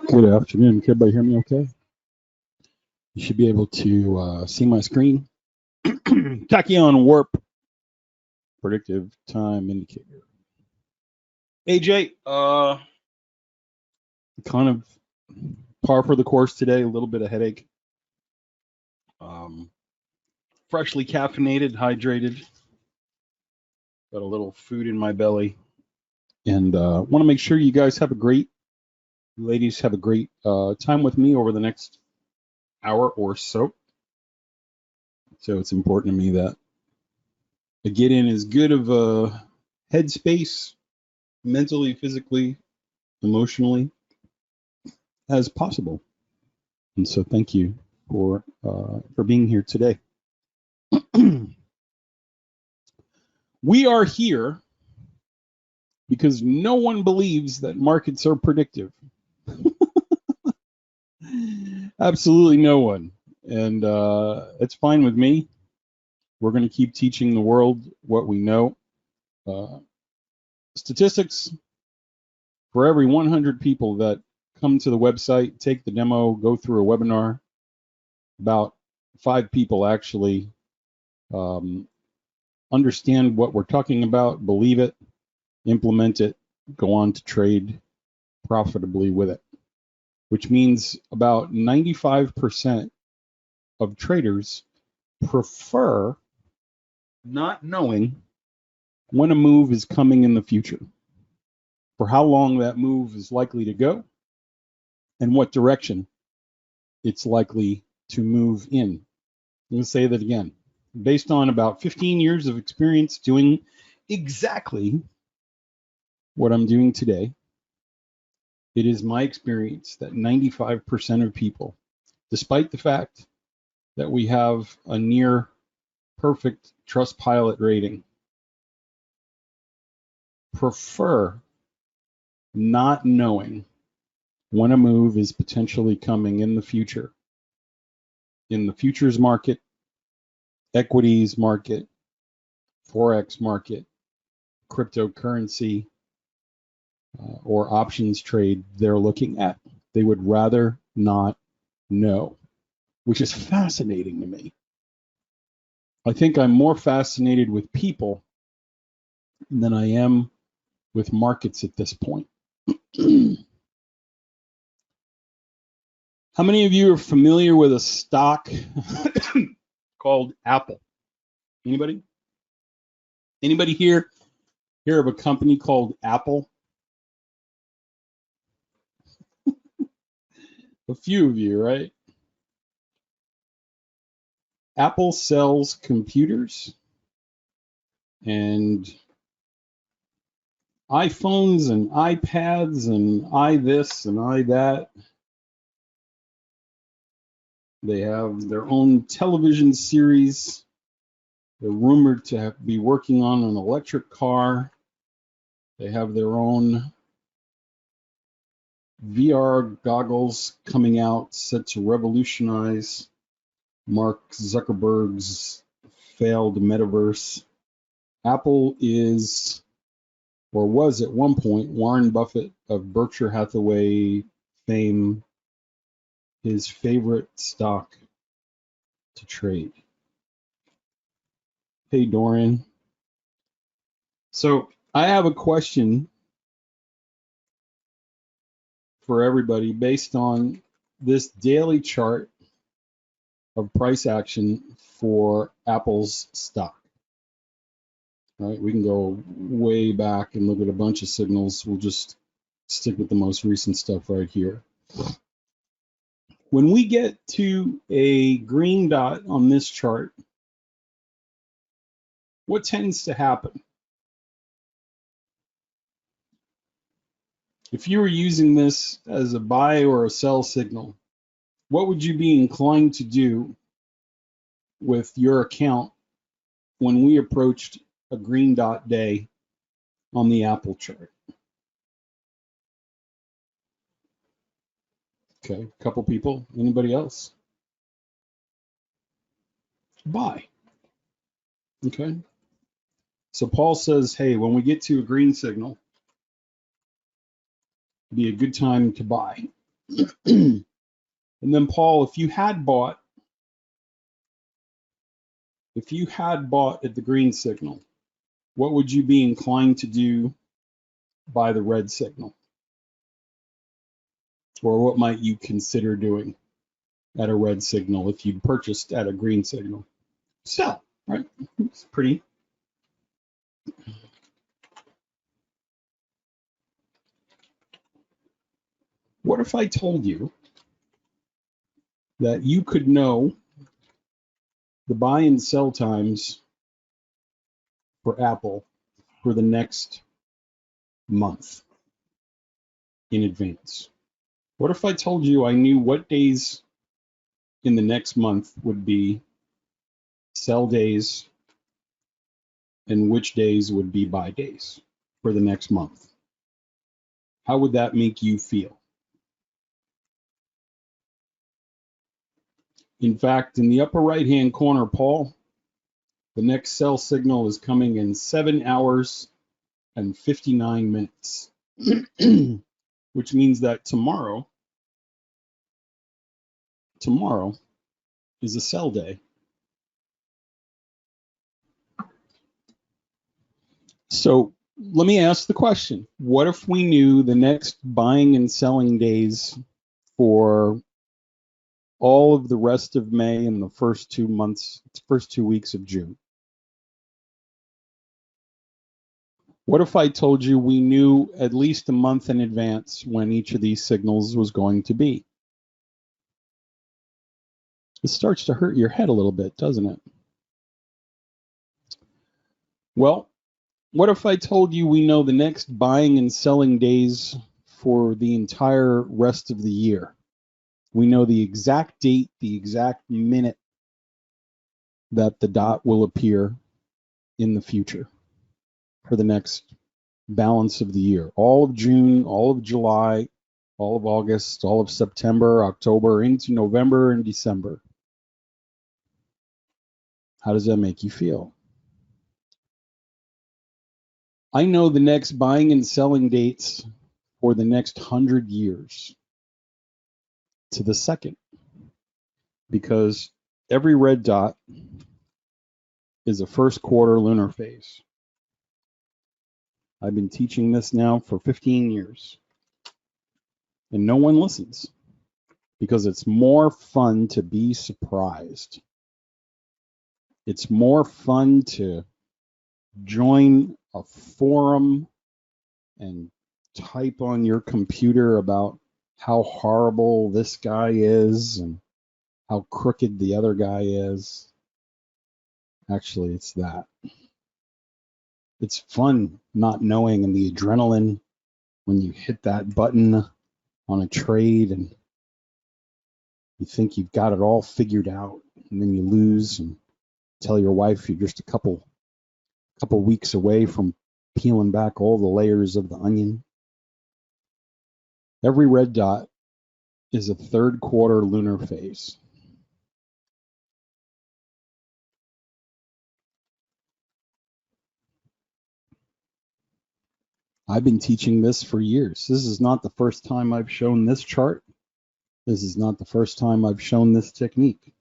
Good afternoon. Can everybody hear me okay? You should be able to see my screen. TachEon Warp Predictive Time Indicator. AJ, kind of par for the course today, a little bit of headache. Freshly caffeinated, hydrated. Got a little food in my belly. And want to make sure you guys have a great, ladies have a great time with me over the next hour or so. So it's important to me that I get in as good of a headspace, mentally, physically, emotionally, as possible. And so thank you for being here today. We are here because no one believes that markets are predictive. Absolutely no one. And it's fine with me. We're going to keep teaching the world what we know. Statistics, for every 100 people that come to the website, take the demo, go through a webinar, about 5 people actually understand what we're talking about, believe it, implement it, go on to trade profitably with it, which means about 95% of traders prefer not knowing when a move is coming in the future, for how long that move is likely to go, and what direction it's likely to move in. I'm going to say that again. Based on about 15 years of experience doing exactly what I'm doing today, it is my experience that 95% of people, despite the fact that we have a near perfect Trustpilot rating, prefer not knowing when a move is potentially coming in the future, in the futures market, equities market, forex market, cryptocurrency, or options trade they're looking at. They would rather not know, which is fascinating to me. I think I'm more fascinated with people than I am with markets at this point. How many of you are familiar with a stock called Apple? Anybody? Anybody hear of a company called Apple? A few of you, right? Apple sells computers and iPhones and iPads and this and that. They have their own television series. They're rumored to be working on an electric car. They have their own VR goggles coming out, set to revolutionize Mark Zuckerberg's failed metaverse. Apple is, or was at one point, Warren Buffett of Berkshire Hathaway fame, his favorite stock to trade. Hey, Dorian. So I have a question for everybody based on this daily chart of price action for Apple's stock. All right, we can go way back and look at a bunch of signals. We'll just stick with the most recent stuff right here. When we get to a green dot on this chart, what tends to happen? If you were using this as a buy or a sell signal, what would you be inclined to do with your account when we approached a green dot day on the Apple chart? Okay, a couple people. Anybody else? Buy. Okay. So Paul says, hey, when we get to a green signal, it'd be a good time to buy. And then Paul, if you had bought at the green signal, what would you be inclined to do by the red signal? Or what might you consider doing at a red signal if you'd purchased at a green signal? Sell, right? It's pretty. What if I told you that you could know the buy and sell times for Apple for the next month in advance? What if I told you I knew what days in the next month would be sell days and which days would be buy days for the next month? How would that make you feel? In fact, in the upper right-hand corner, Paul, the next sell signal is coming in 7 hours and 59 minutes, which means that tomorrow is a sell day. So let me ask the question. What if we knew the next buying and selling days for all of the rest of May and the first 2 weeks of June? What if I told you we knew at least a month in advance when each of these signals was going to be? It starts to hurt your head a little bit, doesn't it? Well, what if I told you we know the next buying and selling days for the entire rest of the year? We know the exact date, the exact minute that the dot will appear in the future for the next balance of the year. All of June, all of July, all of August, all of September, October, into November and December. How does that make you feel? I know the next buying and selling dates for the next 100 years to the second, because every red dot is a first quarter lunar phase. I've been teaching this now for 15 years, and no one listens because it's more fun to be surprised. It's more fun to join a forum and type on your computer about how horrible this guy is and how crooked the other guy is. Actually, it's that. It's fun not knowing, and the adrenaline when you hit that button on a trade and you think you've got it all figured out, and then you lose and tell your wife you're just a couple weeks away from peeling back all the layers of the onion. Every red dot is a third quarter lunar phase. I've been teaching this for years. This is not the first time I've shown this chart. This is not the first time I've shown this technique.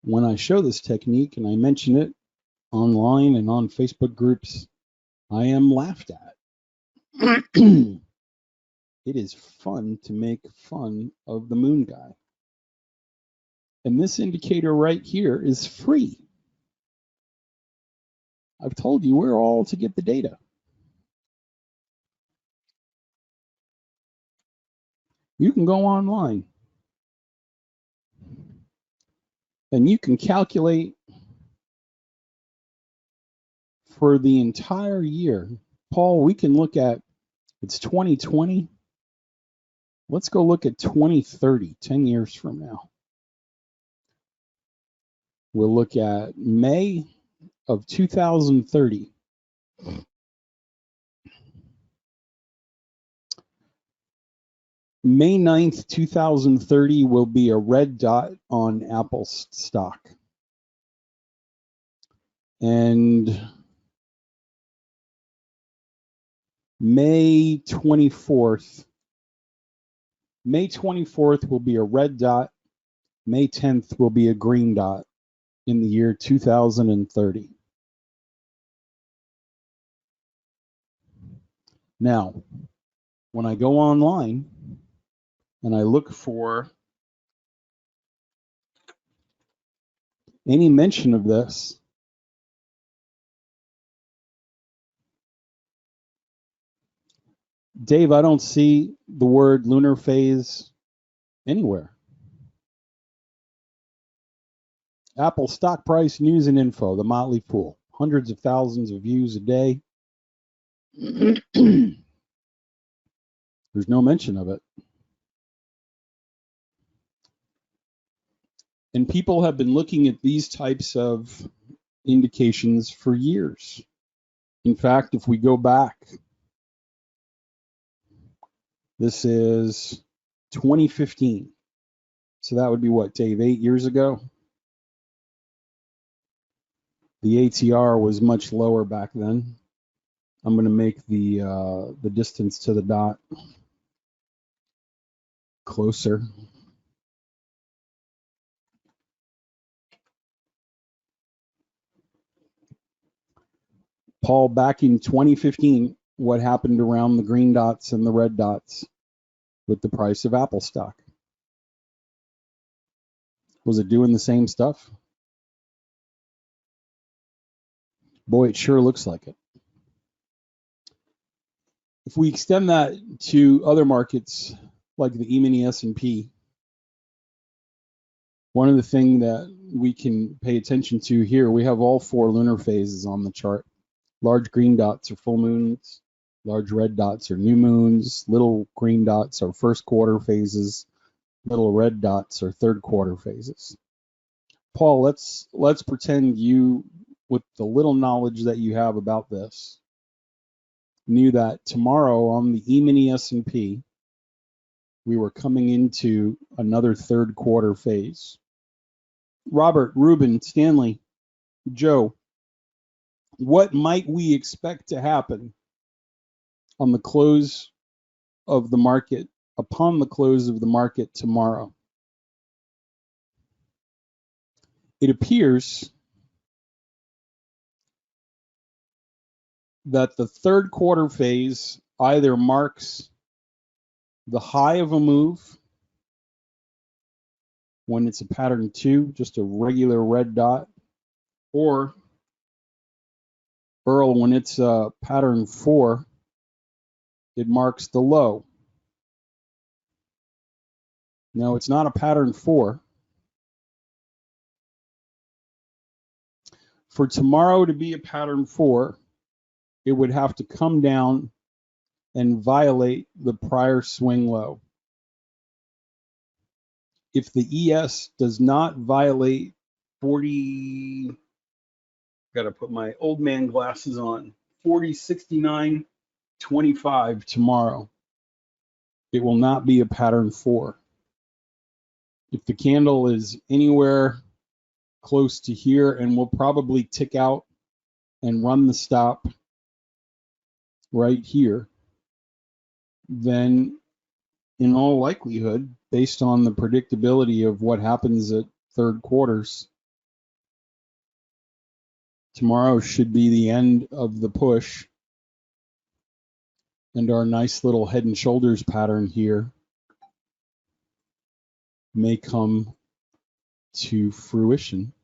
When I show this technique and I mention it online and on Facebook groups, I am laughed at. It is fun to make fun of the moon guy. And this indicator right here is free. I've told you we're all to get the data. You can go online and you can calculate for the entire year. Paul, we can look at, it's 2020. Let's go look at 2030, 10 years from now. We'll look at May of 2030. May 9th, 2030 will be a red dot on Apple stock. And May 24th May 24th will be a red dot. May 10th will be a green dot in the year 2030. Now, when I go online and I look for any mention of this, Dave, I don't see the word lunar phase anywhere. Apple stock price news and info, the Motley Fool. Hundreds of thousands of views a day. There's no mention of it. And people have been looking at these types of indications for years. In fact, if we go back, this is 2015. So that would be what, Dave, 8 years ago? The ATR was much lower back then. I'm going to make the distance to the dot closer. Paul, back in 2015, what happened around the green dots and the red dots with the price of Apple stock? Was it doing the same stuff? Boy, it sure looks like it. If we extend that to other markets like the E-mini S&P, one of the things that we can pay attention to here, we have all 4 lunar phases on the chart. Large green dots are full moons. Large red dots are new moons. Little green dots are first quarter phases. Little red dots are third quarter phases. Paul, let's pretend you, with the little knowledge that you have about this, knew that tomorrow on the E-mini S&P, we were coming into another third quarter phase. Robert, Ruben, Stanley, Joe, what might we expect to happen on the close of the market, upon the close of the market tomorrow? It appears that the third quarter phase either marks the high of a move when it's a pattern 2, just a regular red dot, or Earl, when it's a pattern 4, it marks the low. No, it's not a pattern 4. For tomorrow to be a pattern 4, it would have to come down and violate the prior swing low. If the ES does not violate 40, got to put my old man glasses on, 40.69.25 tomorrow, it will not be a pattern 4. If the candle is anywhere close to here, and we'll probably tick out and run the stop right here, then in all likelihood, based on the predictability of what happens at third quarters, tomorrow should be the end of the push, and our nice little head and shoulders pattern here may come to fruition.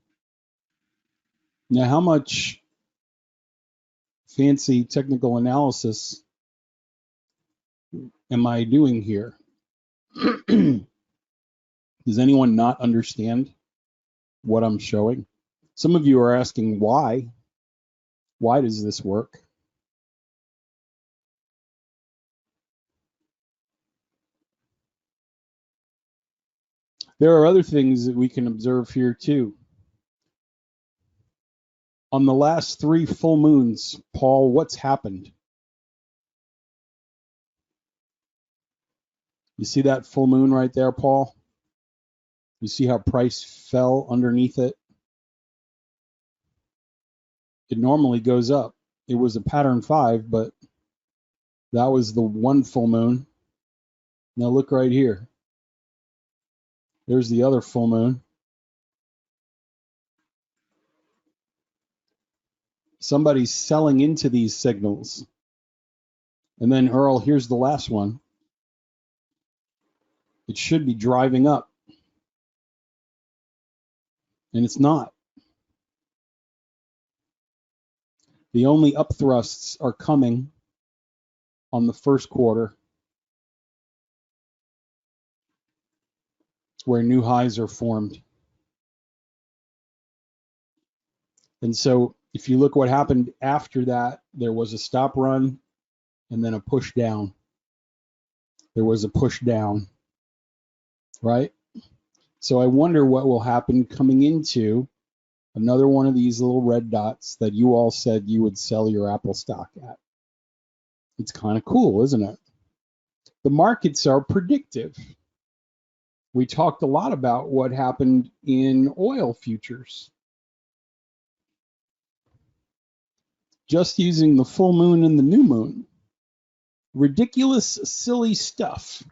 Now, how much fancy technical analysis am I doing here? Does anyone not understand what I'm showing? Some of you are asking why. Why does this work? There are other things that we can observe here too. On the last 3 full moons, Paul, what's happened? You see that full moon right there, Paul? You see how price fell underneath it? It normally goes up. It was a pattern 5, but that was the one full moon. Now look right here. There's the other full moon. Somebody's selling into these signals. And then Earl, here's the last one. It should be driving up. And it's not. The only upthrusts are coming on the first quarter, where new highs are formed. And so if you look what happened after that, there was a stop run and then a push down. There was a push down, right? So I wonder what will happen coming into another one of these little red dots that you all said you would sell your Apple stock at. It's kind of cool, isn't it? The markets are predictive. We talked a lot about what happened in oil futures. Just using the full moon and the new moon. Ridiculous, silly stuff.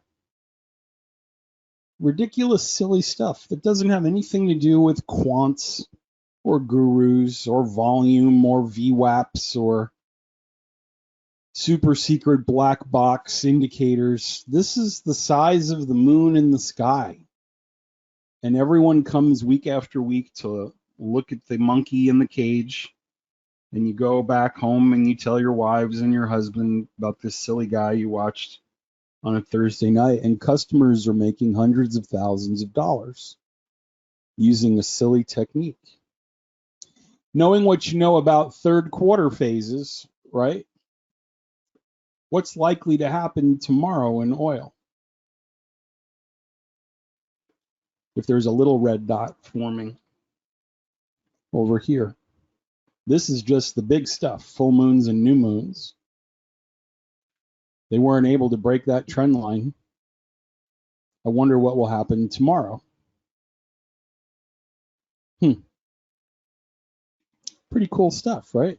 Ridiculous, silly stuff that doesn't have anything to do with quants or gurus or volume or VWAPs or super secret black box indicators. This is the size of the moon in the sky. And everyone comes week after week to look at the monkey in the cage. And you go back home and you tell your wives and your husband about this silly guy you watched on a Thursday night. And customers are making hundreds of thousands of dollars using a silly technique. Knowing what you know about third quarter phases, right? What's likely to happen tomorrow in oil? If there's a little red dot forming over here. This is just the big stuff, full moons and new moons. They weren't able to break that trend line. I wonder what will happen tomorrow. Pretty cool stuff, right?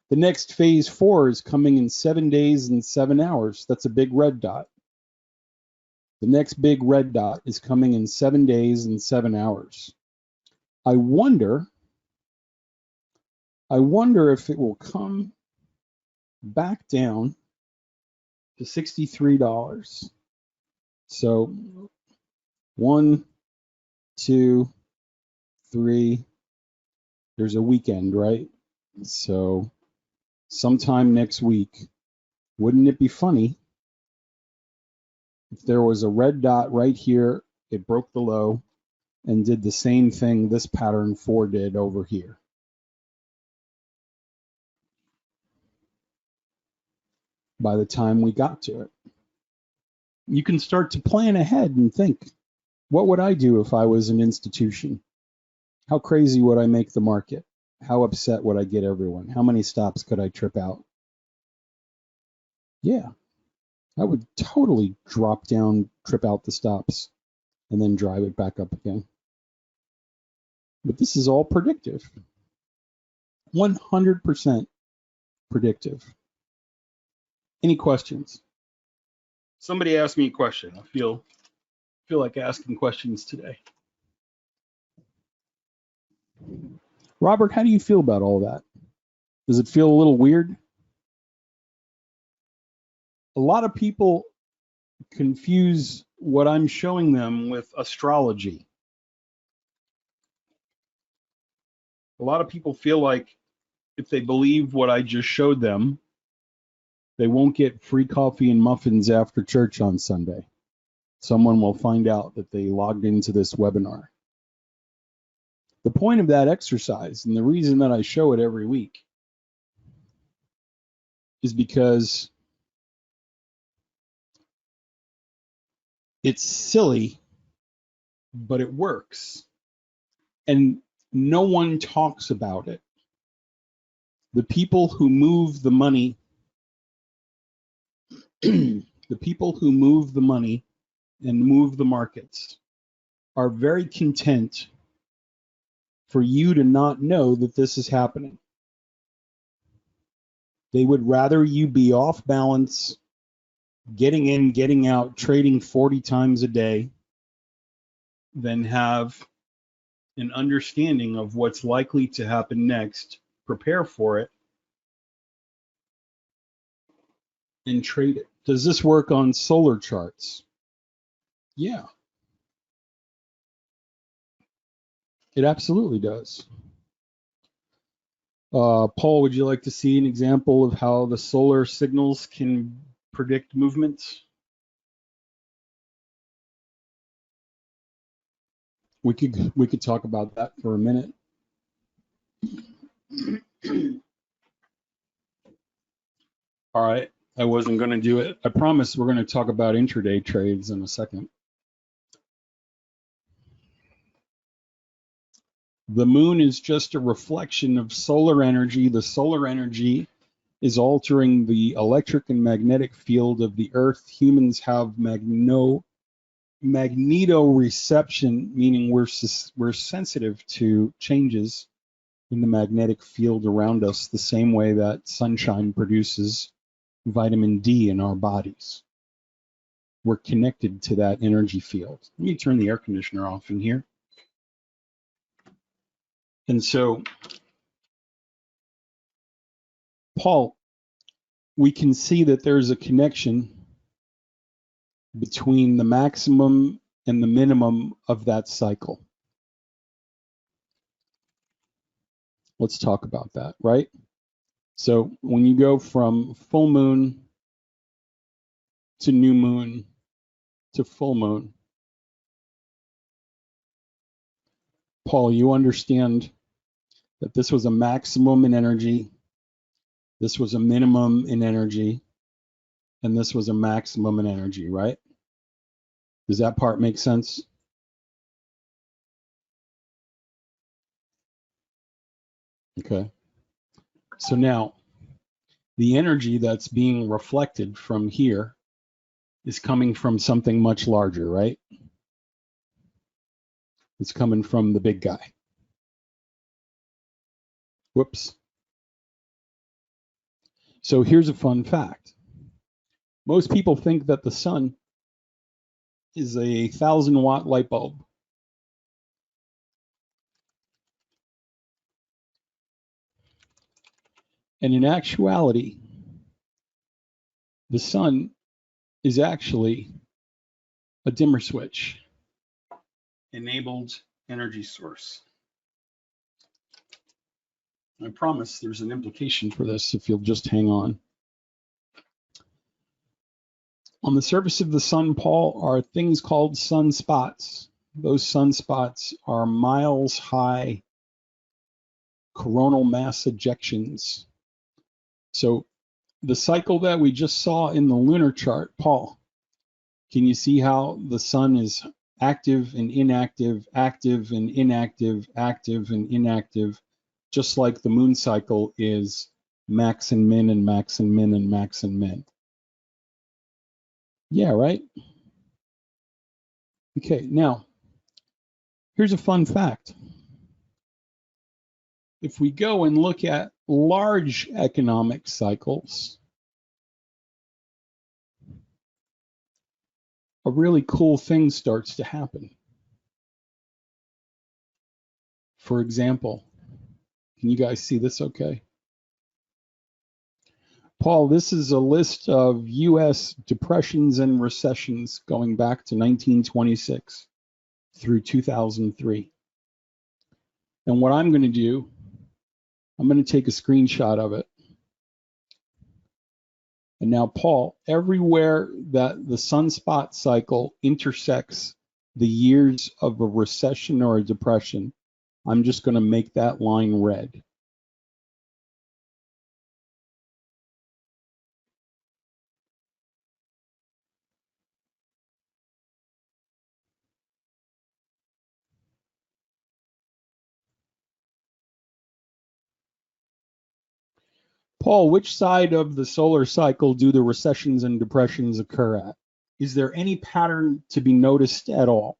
The next phase 4 is coming in 7 days and 7 hours. That's a big red dot. The next big red dot is coming in 7 days and 7 hours. I wonder if it will come back down to $63. So 1, 2, 3. There's a weekend, right? So sometime next week, wouldn't it be funny if there was a red dot right here, it broke the low and did the same thing this pattern 4 did over here? By the time we got to it, you can start to plan ahead and think, what would I do if I was an institution? How crazy would I make the market? How upset would I get everyone? How many stops could I trip out? Yeah, I would totally drop down, trip out the stops, and then drive it back up again. But this is all predictive. 100% predictive. Any questions? Somebody asked me a question. I feel like asking questions today. Robert, how do you feel about all that? Does it feel a little weird? A lot of people confuse what I'm showing them with astrology. A lot of people feel like if they believe what I just showed them, they won't get free coffee and muffins after church on Sunday. Someone will find out that they logged into this webinar. The point of that exercise, and the reason that I show it every week, is because it's silly, but it works. And no one talks about it. The people who move the money, the people who move the money and move the markets are very content for you to not know that this is happening. They would rather you be off balance getting in, getting out, trading 40 times a day, then have an understanding of what's likely to happen next, prepare for it, and trade it. Does this work on solar charts? Yeah, it absolutely does. Paul, would you like to see an example of how the solar signals can predict movements? We could talk about that for a minute. All right, I wasn't going to do it. I promise we're going to talk about intraday trades in a second. The moon is just a reflection of solar energy. The solar energy is altering the electric and magnetic field of the Earth. Humans have magnetoreception, meaning we're sensitive to changes in the magnetic field around us, the same way that sunshine produces vitamin D in our bodies. We're connected to that energy field. Let me turn the air conditioner off in here. And so, Paul, we can see that there's a connection between the maximum and the minimum of that cycle. Let's talk about that, right? So when you go from full moon to new moon to full moon, Paul, you understand that this was a maximum in energy, this was a minimum in energy, and this was a maximum in energy, right? Does that part make sense? Okay. So now, the energy that's being reflected from here is coming from something much larger, right? It's coming from the big guy. Whoops. So here's a fun fact. Most people think that the sun is a 1,000-watt light bulb. And in actuality, the sun is actually a dimmer switch enabled energy source. I promise there's an implication for this if you'll just hang on. On the surface of the sun, Paul, are things called sunspots. Those sunspots are miles high coronal mass ejections. So the cycle that we just saw in the lunar chart, Paul, can you see how the sun is active and inactive, active and inactive, active and inactive, just like the moon cycle is max and min and max and min and max and min? Yeah, right? Okay, now, here's a fun fact. If we go and look at large economic cycles, a really cool thing starts to happen. For example, can you guys see this okay? Paul, this is a list of US depressions and recessions going back to 1926 through 2003. And what I'm going to do, I'm going to take a screenshot of it. And now, Paul, everywhere that the sunspot cycle intersects the years of a recession or a depression, I'm just going to make that line red. Paul, which side of the solar cycle do the recessions and depressions occur at? Is there any pattern to be noticed at all?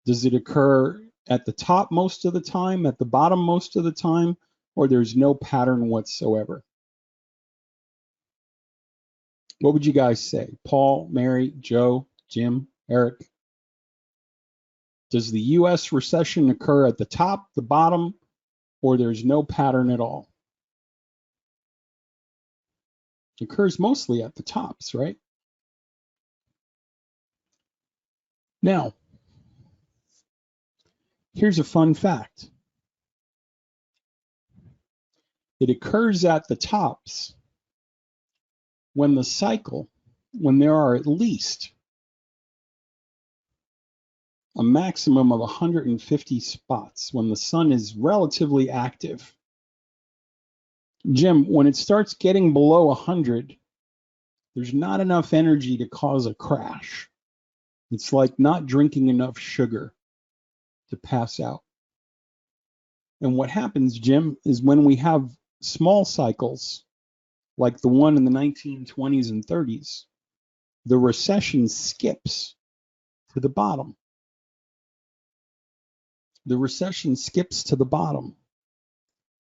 Does it occur at the top most of the time, at the bottom most of the time, or there's no pattern whatsoever? What would you guys say? Paul, Mary, Joe, Jim, Eric? Does the US recession occur at the top, the bottom, or there's no pattern at all? It occurs mostly at the tops, right? Now, here's a fun fact. It occurs at the tops when there are at least a maximum of 150 spots, when the sun is relatively active. Jim, when it starts getting below 100, there's not enough energy to cause a crash. It's like not drinking enough sugar to pass out. And what happens, Jim, is when we have small cycles, like the one in the 1920s and 30s, the recession skips to the bottom. The recession skips to the bottom.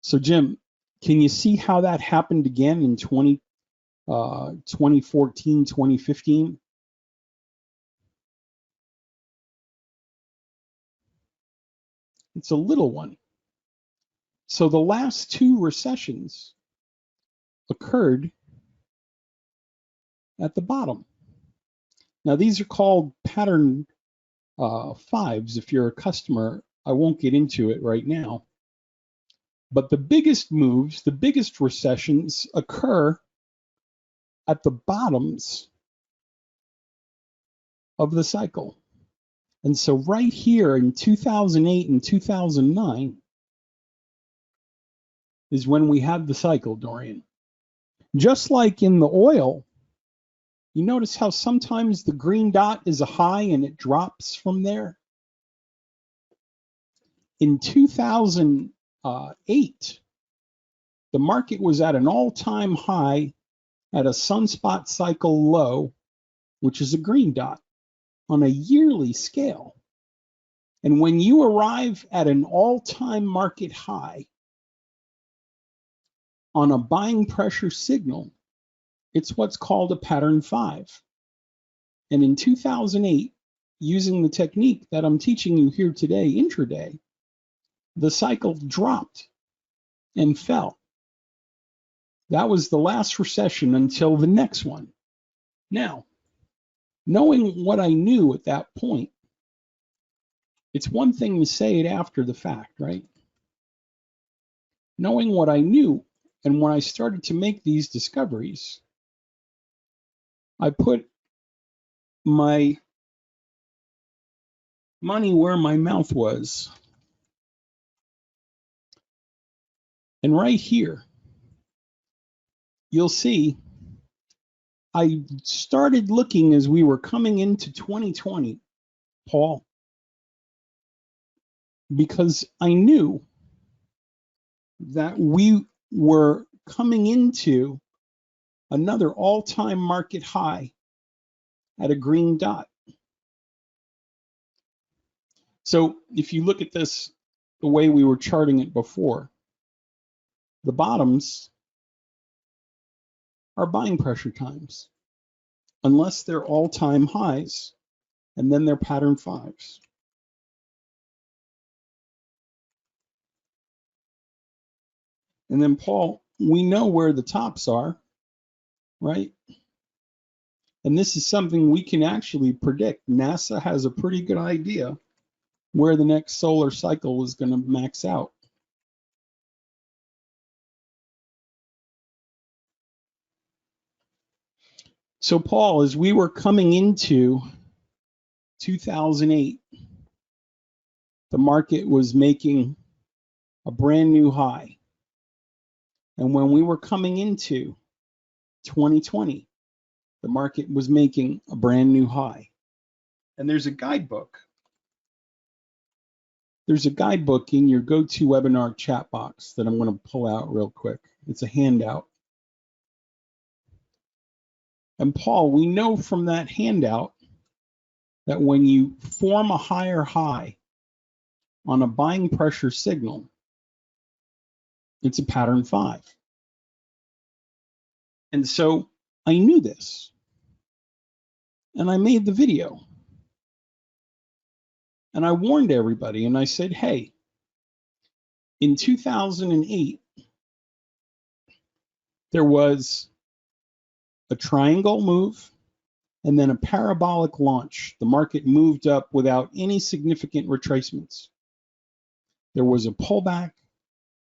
So, Jim, can you see how that happened again in 2014, 2015? It's a little one. So the last two recessions occurred at the bottom. Now, these are called pattern fives. If you're a customer, I won't get into it right now. But the biggest moves, the biggest recessions occur at the bottoms of the cycle. And so right here in 2008 and 2009 is when we had the cycle, Dorian. Just like in the oil, you notice how sometimes the green dot is a high and it drops from there? In 2008, the market was at an all-time high at a sunspot cycle low, which is a green dot, on a yearly scale. And when you arrive at an all-time market high on a buying pressure signal, it's what's called a pattern 5. And in 2008, using the technique that I'm teaching you here today, intraday, the cycle dropped and fell. That was the last recession until the next one. Now, knowing what I knew at that point, it's one thing to say it after the fact, right? Knowing what I knew, and when I started to make these discoveries, I put my money where my mouth was. And right here, you'll see I started looking as we were coming into 2020, Paul, because I knew that we were coming into another all-time market high at a green dot. So if you look at this the way we were charting it before, the bottoms are buying pressure times, unless they're all-time highs, and then they're pattern 5s. And then, Paul, we know where the tops are, right? And this is something we can actually predict. NASA has a pretty good idea where the next solar cycle is going to max out. So, Paul, as we were coming into 2008, the market was making a brand new high. And when we were coming into 2020, the market was making a brand new high. And there's a guidebook. There's a guidebook in your GoToWebinar chat box that I'm going to pull out real quick. It's a handout. And Paul, we know from that handout that when you form a higher high on a buying pressure signal, it's a pattern 5. And so I knew this, and I made the video. And I warned everybody, and I said, hey, in 2008, there was a triangle move and then a parabolic launch. The market moved up without any significant retracements. There was a pullback,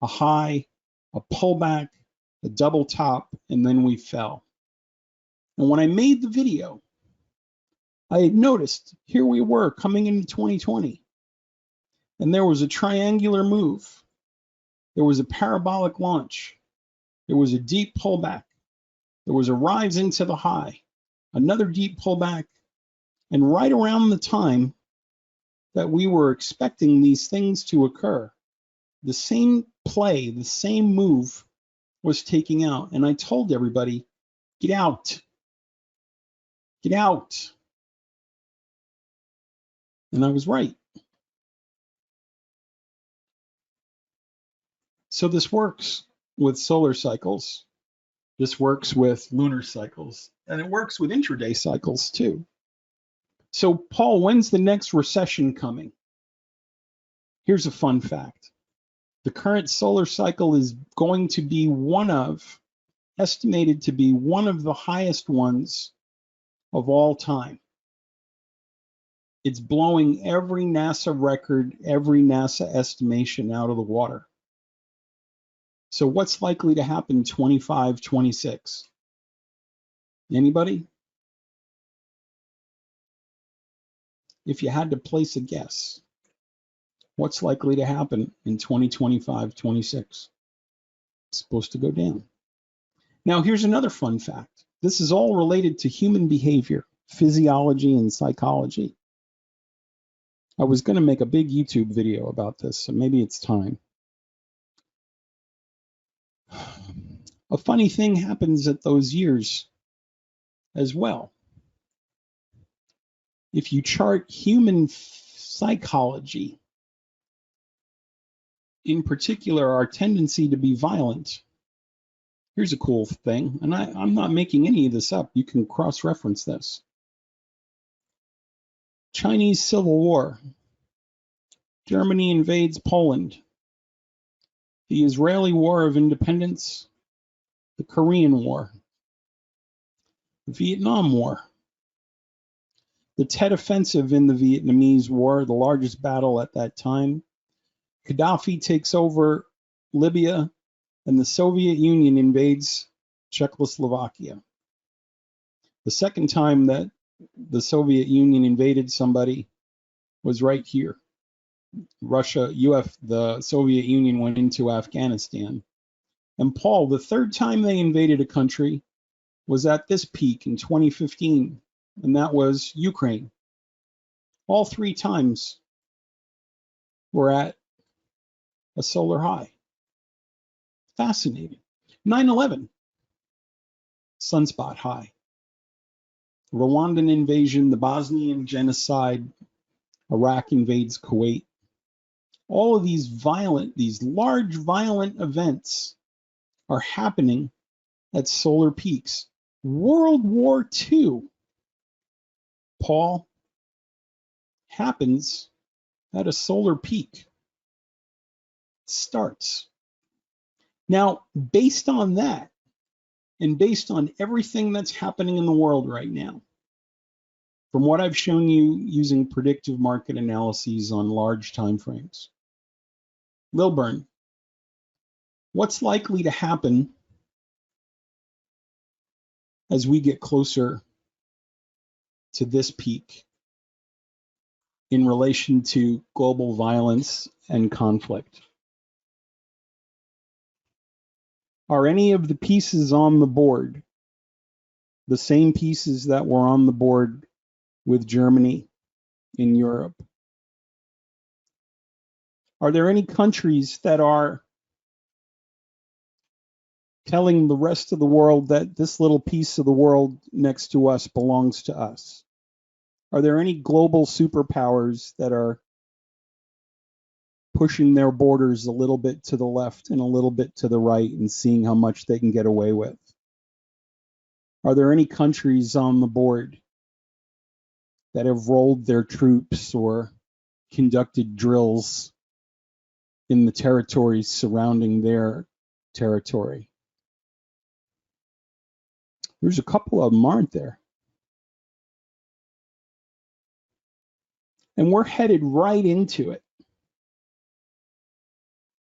a high, a pullback, a double top, and then we fell. And when I made the video, I had noticed here we were coming into 2020, and there was a triangular move. There was a parabolic launch. There was a deep pullback. There was a rise into the high, another deep pullback, and right around the time that we were expecting these things to occur, the same play, the same move was taking out. And I told everybody, get out. Get out. And I was right. So this works with solar cycles. This works with lunar cycles. And it works with intraday cycles too. So Paul, when's the next recession coming? Here's a fun fact. The current solar cycle is going to be estimated to be one of the highest ones of all time. It's blowing every NASA record, every NASA estimation out of the water. So what's likely to happen 25, 26? Anybody? If you had to place a guess, what's likely to happen in 2025, 26? It's supposed to go down. Now, here's another fun fact. This is all related to human behavior, physiology, and psychology. I was going to make a big YouTube video about this, so maybe it's time. A funny thing happens at those years as well. If you chart human psychology, in particular our tendency to be violent, here's a cool thing, and I'm not making any of this up. You can cross-reference this. Chinese Civil War. Germany invades Poland. The Israeli War of Independence. The Korean War. The Vietnam War. The Tet Offensive in the Vietnamese War, the largest battle at that time. Gaddafi takes over Libya, and the Soviet Union invades Czechoslovakia. The second time that the Soviet Union invaded somebody was right here. The Soviet Union went into Afghanistan. And Paul, the third time they invaded a country was at this peak in 2015, and that was Ukraine. All three times were at a solar high. Fascinating. 9/11, sunspot high. Rwandan invasion, the Bosnian genocide, Iraq invades Kuwait. All of these large violent events are happening at solar peaks. World War II, Paul, happens at a solar peak. Starts. Now, based on that, and based on everything that's happening in the world right now, from what I've shown you using predictive market analyses on large time frames, Lilburn, what's likely to happen as we get closer to this peak in relation to global violence and conflict? Are any of the pieces on the board the same pieces that were on the board with Germany in Europe? Are there any countries that are telling the rest of the world that this little piece of the world next to us belongs to us? Are there any global superpowers that are pushing their borders a little bit to the left and a little bit to the right and seeing how much they can get away with? Are there any countries on the board that have rolled their troops or conducted drills in the territories surrounding their territory? There's a couple of them, aren't there? And we're headed right into it.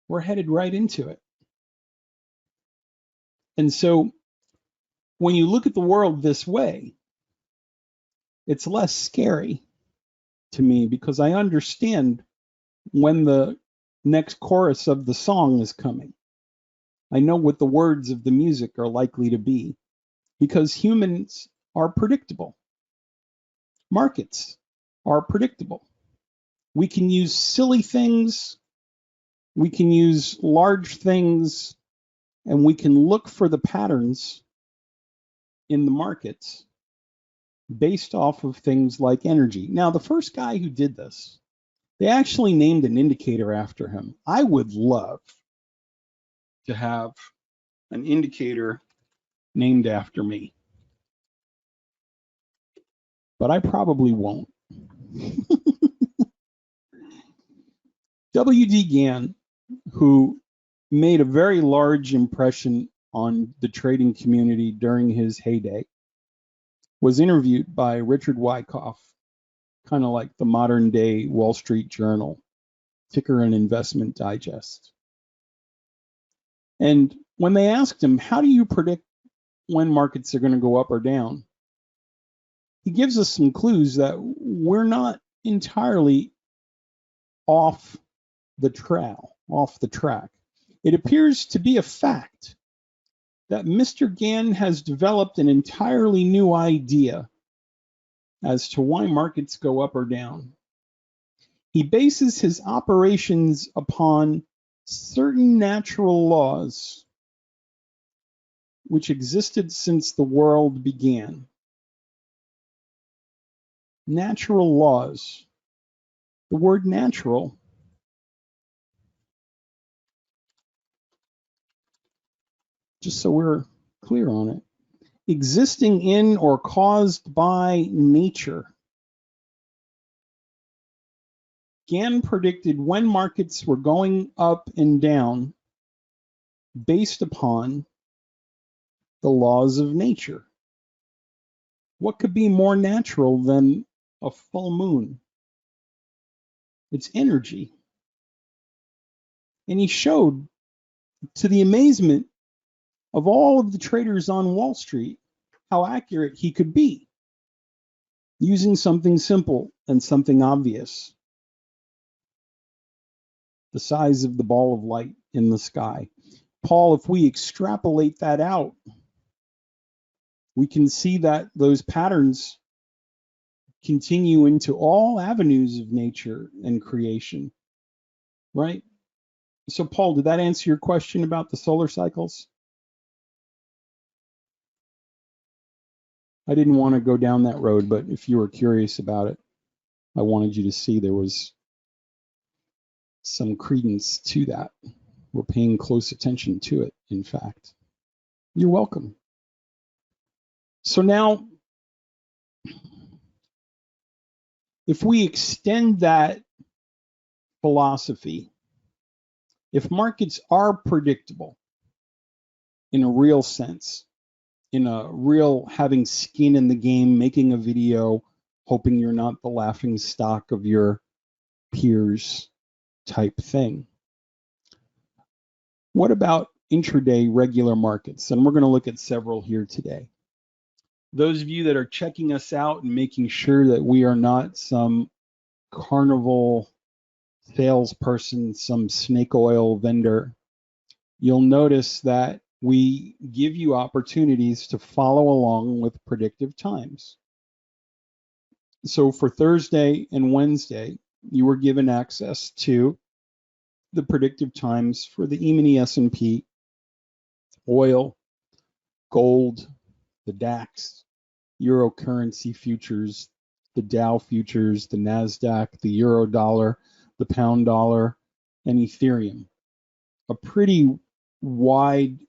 We're headed right into it. And so when you look at the world this way, it's less scary to me because I understand when the next chorus of the song is coming. I know what the words of the music are likely to be because humans are predictable. Markets are predictable. We can use silly things, we can use large things, and we can look for the patterns in the markets based off of things like energy. Now, the first guy who did this, they actually named an indicator after him. I would love to have an indicator named after me, but I probably won't. W.D. Gann, who made a very large impression on the trading community during his heyday, was interviewed by Richard Wyckoff, kind of like the modern day Wall Street Journal, Ticker and Investment Digest. And when they asked him, how do you predict when markets are going to go up or down? He gives us some clues that we're not entirely off the track. It appears to be a fact that Mr. Gann has developed an entirely new idea as to why markets go up or down. He bases his operations upon certain natural laws which existed since the world began. Natural laws. The word natural just so we're clear on it, existing in or caused by nature. Gann predicted when markets were going up and down based upon the laws of nature. What could be more natural than a full moon? It's energy. And he showed, to the amazement of all of the traders on Wall Street, how accurate he could be using something simple and something obvious. The size of the ball of light in the sky. Paul, if we extrapolate that out, we can see that those patterns continue into all avenues of nature and creation, right? So Paul, did that answer your question about the solar cycles? I didn't want to go down that road, but if you were curious about it, I wanted you to see there was some credence to that. We're paying close attention to it, in fact. You're welcome. So now, if we extend that philosophy, if markets are predictable in a real sense, in a real having skin in the game, making a video, hoping you're not the laughing stock of your peers type thing. What about intraday regular markets? And we're going to look at several here today. Those of you that are checking us out and making sure that we are not some carnival salesperson, some snake oil vendor, you'll notice that we give you opportunities to follow along with predictive times. So for Thursday and Wednesday, you were given access to the predictive times for the E-mini S&P, oil, gold, the DAX, Euro currency futures, the Dow futures, the NASDAQ, the Euro dollar, the pound dollar, and Ethereum. A pretty wide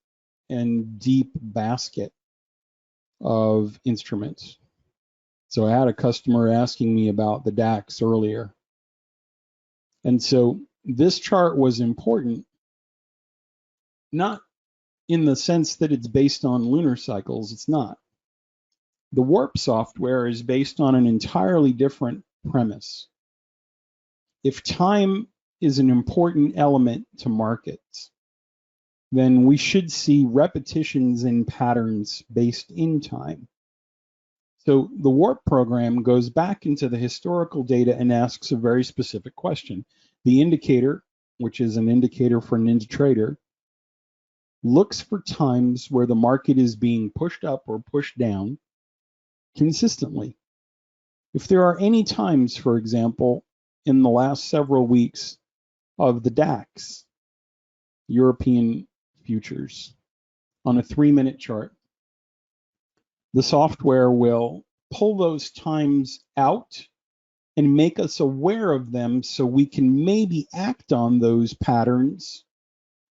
and deep basket of instruments. So I had a customer asking me about the DAX earlier. And so this chart was important, not in the sense that it's based on lunar cycles. It's not. The Warp software is based on an entirely different premise. If time is an important element to markets, then we should see repetitions in patterns based in time. So the Warp program goes back into the historical data and asks a very specific question. The indicator, which is an indicator for Ninjatrader, looks for times where the market is being pushed up or pushed down consistently. If there are any times, for example, in the last several weeks of the DAX, European futures, on a 3-minute chart, the software will pull those times out and make us aware of them so we can maybe act on those patterns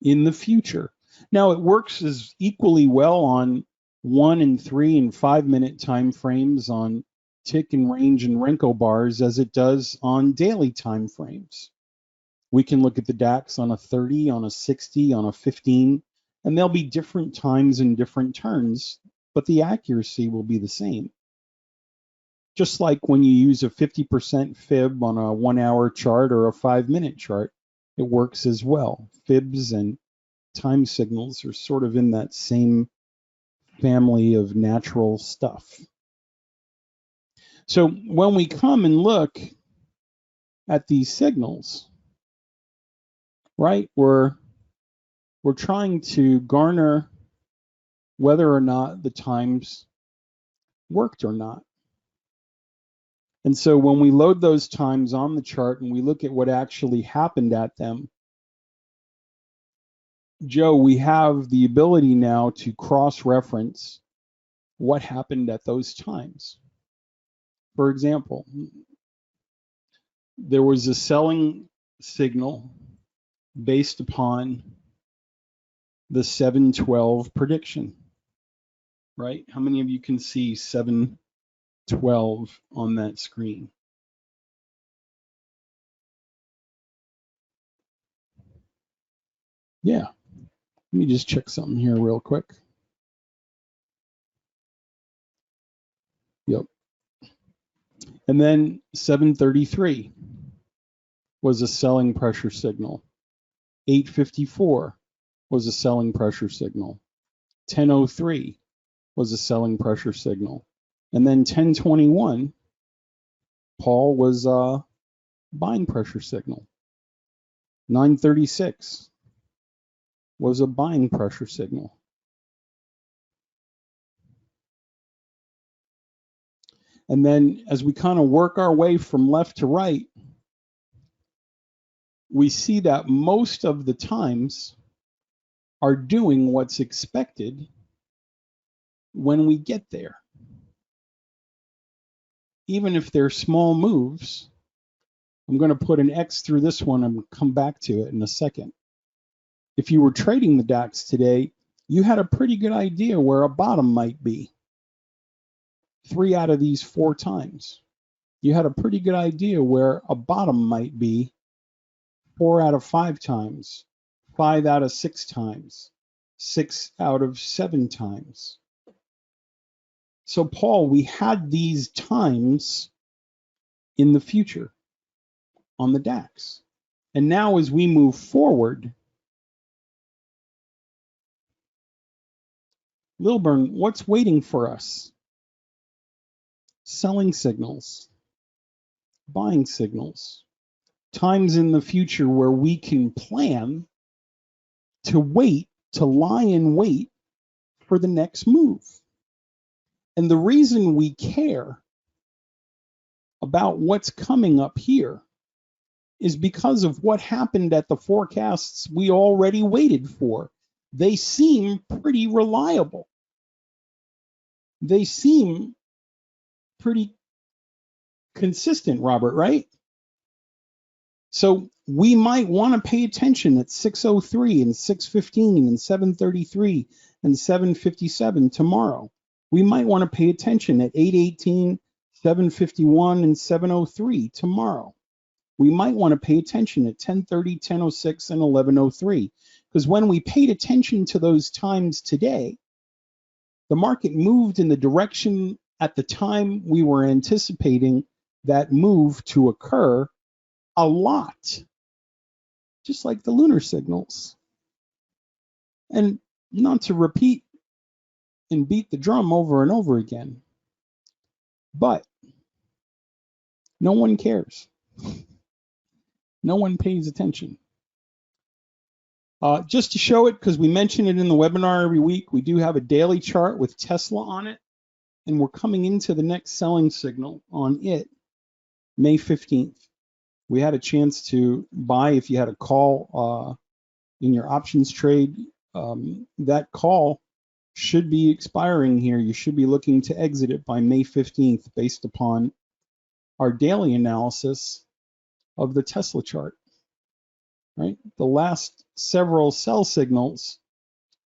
in the future. Now, it works as equally well on 1 and 3 and 5-minute time frames on tick and range and Renko bars as it does on daily time frames. We can look at the DAX on a 30, on a 60, on a 15, and there'll be different times and different turns, but the accuracy will be the same. Just like when you use a 50% fib on a 1-hour chart or a 5-minute chart, it works as well. Fibs and time signals are sort of in that same family of natural stuff. So when we come and look at these signals, right, we're trying to garner whether or not the times worked or not. And so when we load those times on the chart and we look at what actually happened at them, Joe, we have the ability now to cross-reference what happened at those times. For example, there was a selling signal based upon the 712 prediction, right? How many of you can see 712 on that screen? Yeah, let me just check something here real quick. Yep. And then 733 was a selling pressure signal. 854 was a selling pressure signal. 1003 was a selling pressure signal. And then 1021, Paul, was a buying pressure signal. 936 was a buying pressure signal. And then as we kind of work our way from left to right, we see that most of the times are doing what's expected when we get there. Even if they're small moves, I'm going to put an X through this one and come back to it in a second. If you were trading the DAX today, you had a pretty good idea where a bottom might be. 3 out of these 4 times. You had a pretty good idea where a bottom might be 4 out of 5 times, 5 out of 6 times, 6 out of 7 times. So, Paul, we had these times in the future on the DAX. And now as we move forward, Lilburn, what's waiting for us? Selling signals, buying signals, times in the future where we can plan to wait, to lie in wait for the next move. And the reason we care about what's coming up here is because of what happened at the forecasts we already waited for. They seem pretty reliable. They seem pretty consistent, Robert, right? So we might want to pay attention at 6:03 and 6:15 and 7:33 and 7:57 tomorrow. We might want to pay attention at 8:18, 7:51, and 7:03 tomorrow. We might want to pay attention at 10:30, 10:06, and 11:03, because when we paid attention to those times today, the market moved in the direction at the time we were anticipating that move to occur a lot, just like the lunar signals. And not to repeat and beat the drum over and over again, but no one cares. No one pays attention. Just to show it, because we mention it in the webinar every week, we do have a daily chart with Tesla on it, and we're coming into the next selling signal on it, May 15th. We had a chance to buy if you had a call in your options trade. That call should be expiring here. You should be looking to exit it by May 15th based upon our daily analysis of the Tesla chart. Right? The last several sell signals,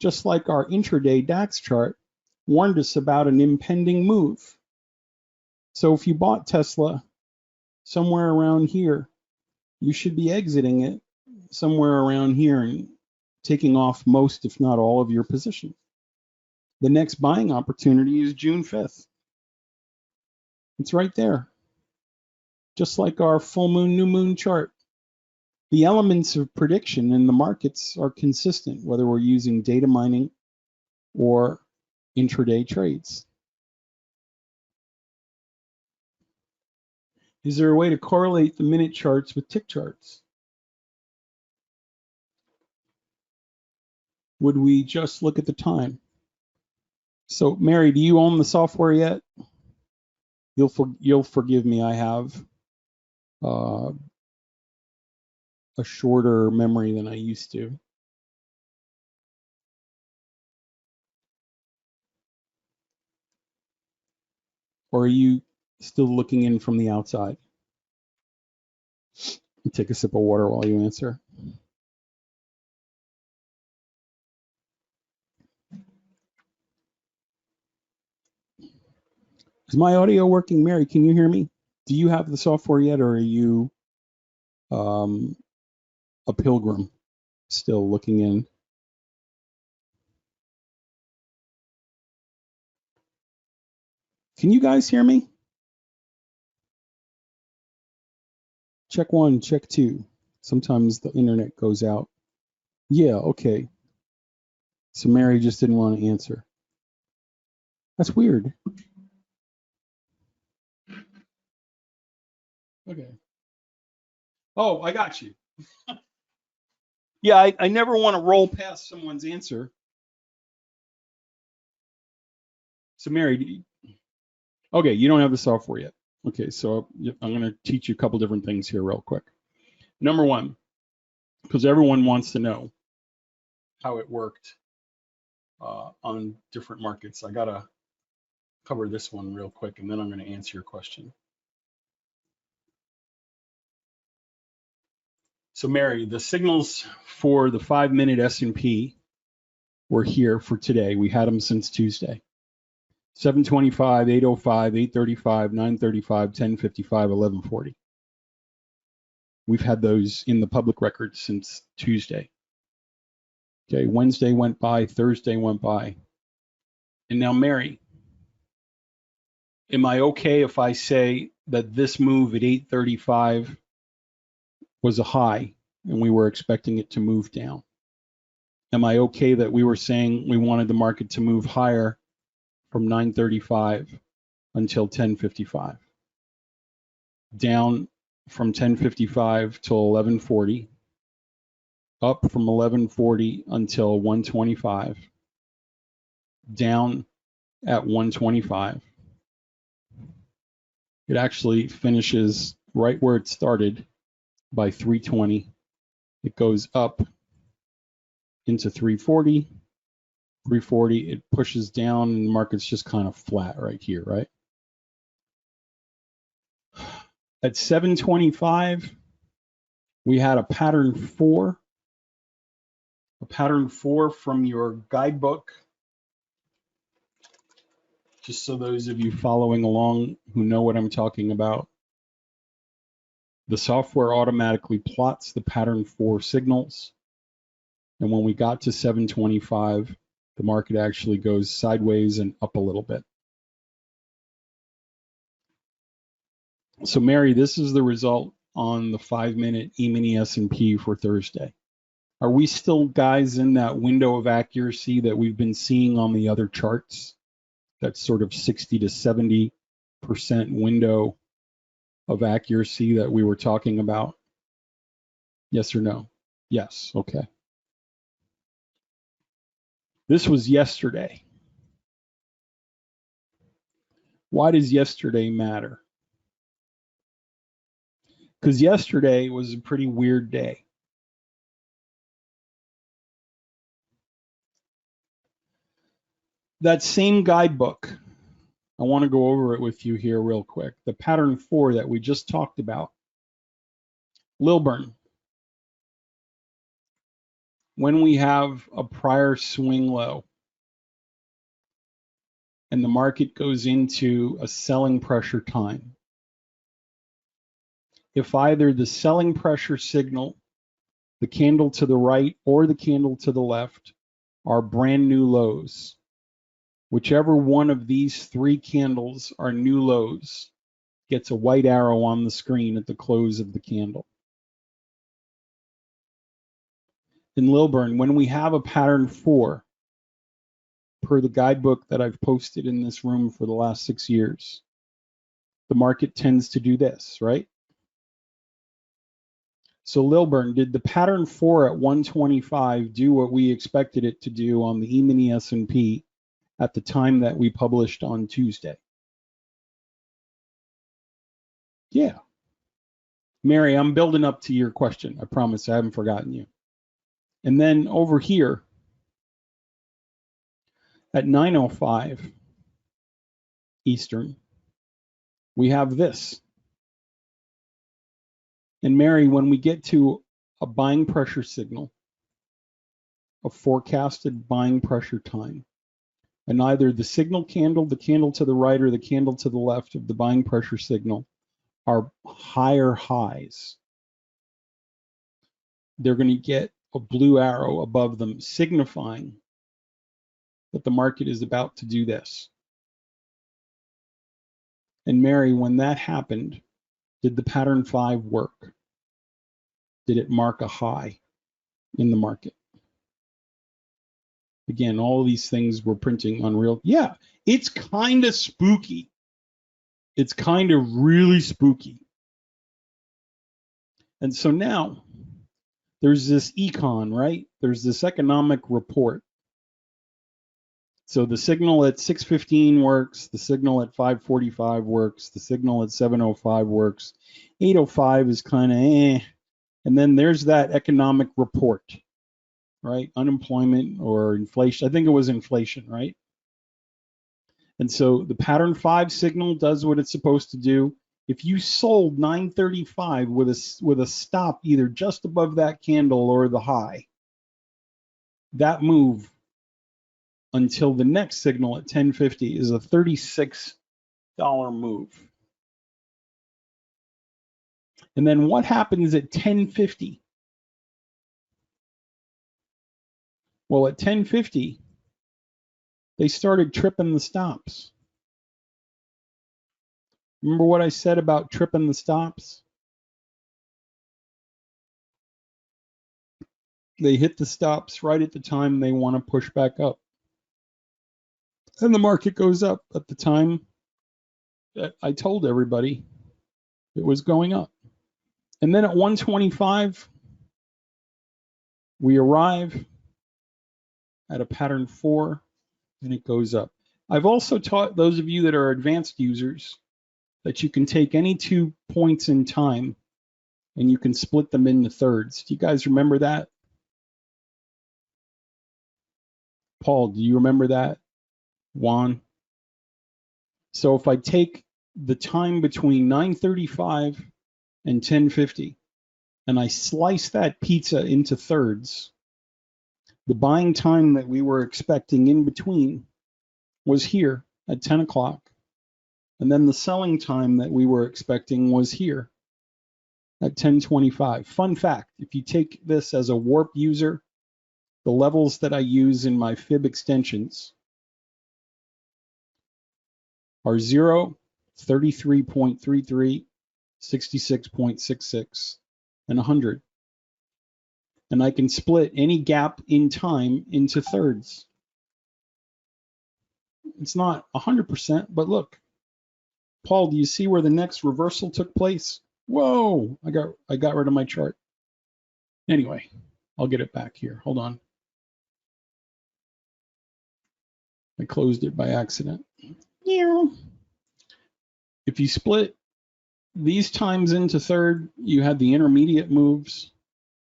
just like our intraday DAX chart, warned us about an impending move. So if you bought Tesla somewhere around here, you should be exiting it somewhere around here and taking off most, if not all, of your position. The next buying opportunity is June 5th. It's right there, just like our full moon, new moon chart. The elements of prediction in the markets are consistent, whether we're using data mining or intraday trades. Is there a way to correlate the minute charts with tick charts? Would we just look at the time? So, Mary, do you own the software yet? You'll forgive me. I have a shorter memory than I used to. Or are you still looking in from the outside? Take a sip of water while you answer. Is my audio working? Mary, can you hear me? Do you have the software yet, or are you a pilgrim still looking in? Can you guys hear me? Check 1, check 2. Sometimes the internet goes out. Yeah, okay. So Mary just didn't want to answer. That's weird. Okay. Oh, I got you. Yeah, I never want to roll past someone's answer. So Mary, okay, you don't have the software yet. Okay, so I'm going to teach you a couple different things here real quick. Number one, because everyone wants to know how it worked on different markets, I got to cover this one real quick, and then I'm going to answer your question. So Mary, the signals for the 5-minute S&P were here for today. We had them since Tuesday. 725, 805, 835, 935, 1055, 1140. We've had those in the public record since Tuesday. Okay, Wednesday went by, Thursday went by. And now, Mary, am I okay if I say that this move at 835 was a high and we were expecting it to move down? Am I okay that we were saying we wanted the market to move higher from 935 until 1055? Down from 1055 till 1140, up from 1140 until 125, down at 125. It actually finishes right where it started by 320. It goes up into 340, 340, it pushes down, and the market's just kind of flat right here, right? At 725, we had a pattern 4. A pattern 4 from your guidebook just so those of you following along who know what I'm talking about, the software automatically plots the pattern 4 signals. And when we got to 725, the market actually goes sideways and up a little bit. So Mary, this is the result on the 5-minute E-mini S&P for Thursday. Are we still, guys, in that window of accuracy that we've been seeing on the other charts? That sort of 60 to 70% window of accuracy that we were talking about? Yes or no? Yes, okay. This was yesterday. Why does yesterday matter? Because yesterday was a pretty weird day. That same guidebook, I want to go over it with you here real quick. The pattern 4 that we just talked about. Lilburn. When we have a prior swing low and the market goes into a selling pressure time, if either the selling pressure signal, the candle to the right or the candle to the left, are brand new lows, whichever one of these 3 candles are new lows gets a white arrow on the screen at the close of the candle. In Lilburn, when we have a pattern 4, per the guidebook that I've posted in this room for the last 6 years, the market tends to do this, right? So Lilburn, did the pattern 4 at 125 do what we expected it to do on the E-mini S&P at the time that we published on Tuesday? Yeah. Mary, I'm building up to your question. I promise I haven't forgotten you. And then over here at 9:05 Eastern, we have this. And Mary, when we get to a buying pressure signal, a forecasted buying pressure time, and either the signal candle, the candle to the right, or the candle to the left of the buying pressure signal are higher highs, they're going to get a blue arrow above them, signifying that the market is about to do this. And Mary, when that happened, did the pattern 5 work? Did it mark a high in the market? Again, all of these things we're printing on real. Yeah, it's kind of spooky. It's kind of really spooky. And so now there's this econ, right? There's this economic report. So the signal at 6:15 works, the signal at 5:45 works, the signal at 7:05 works, 8:05 is kind of and then there's that economic report, right? Unemployment or inflation. I think it was inflation, right? And so the pattern 5 signal does what it's supposed to do. If you sold 935 with a stop either just above that candle or the high, that move until the next signal at 1050 is a $36 move. And then what happens at 1050? Well, at 1050, they started tripping the stops. Remember what I said about tripping the stops? They hit the stops right at the time they want to push back up. And the market goes up at the time that I told everybody it was going up. And then at 125, we arrive at a pattern 4, and it goes up. I've also taught those of you that are advanced users that you can take any 2 points in time and you can split them into thirds. Do you guys remember that? Paul, do you remember that? Juan? So if I take the time between 9:35 and 10:50 and I slice that pizza into thirds, the buying time that we were expecting in between was here at 10 o'clock. And then the selling time that we were expecting was here at 10:25. Fun fact, if you take this as a warp user, the levels that I use in my fib extensions are 0, 33.33, 66.66, and 100. And I can split any gap in time into thirds. It's not 100%, but look. Paul, do you see where the next reversal took place? Whoa, I got rid of my chart. Anyway, I'll get it back here. Hold on. I closed it by accident. If you split these times into third, you had the intermediate moves.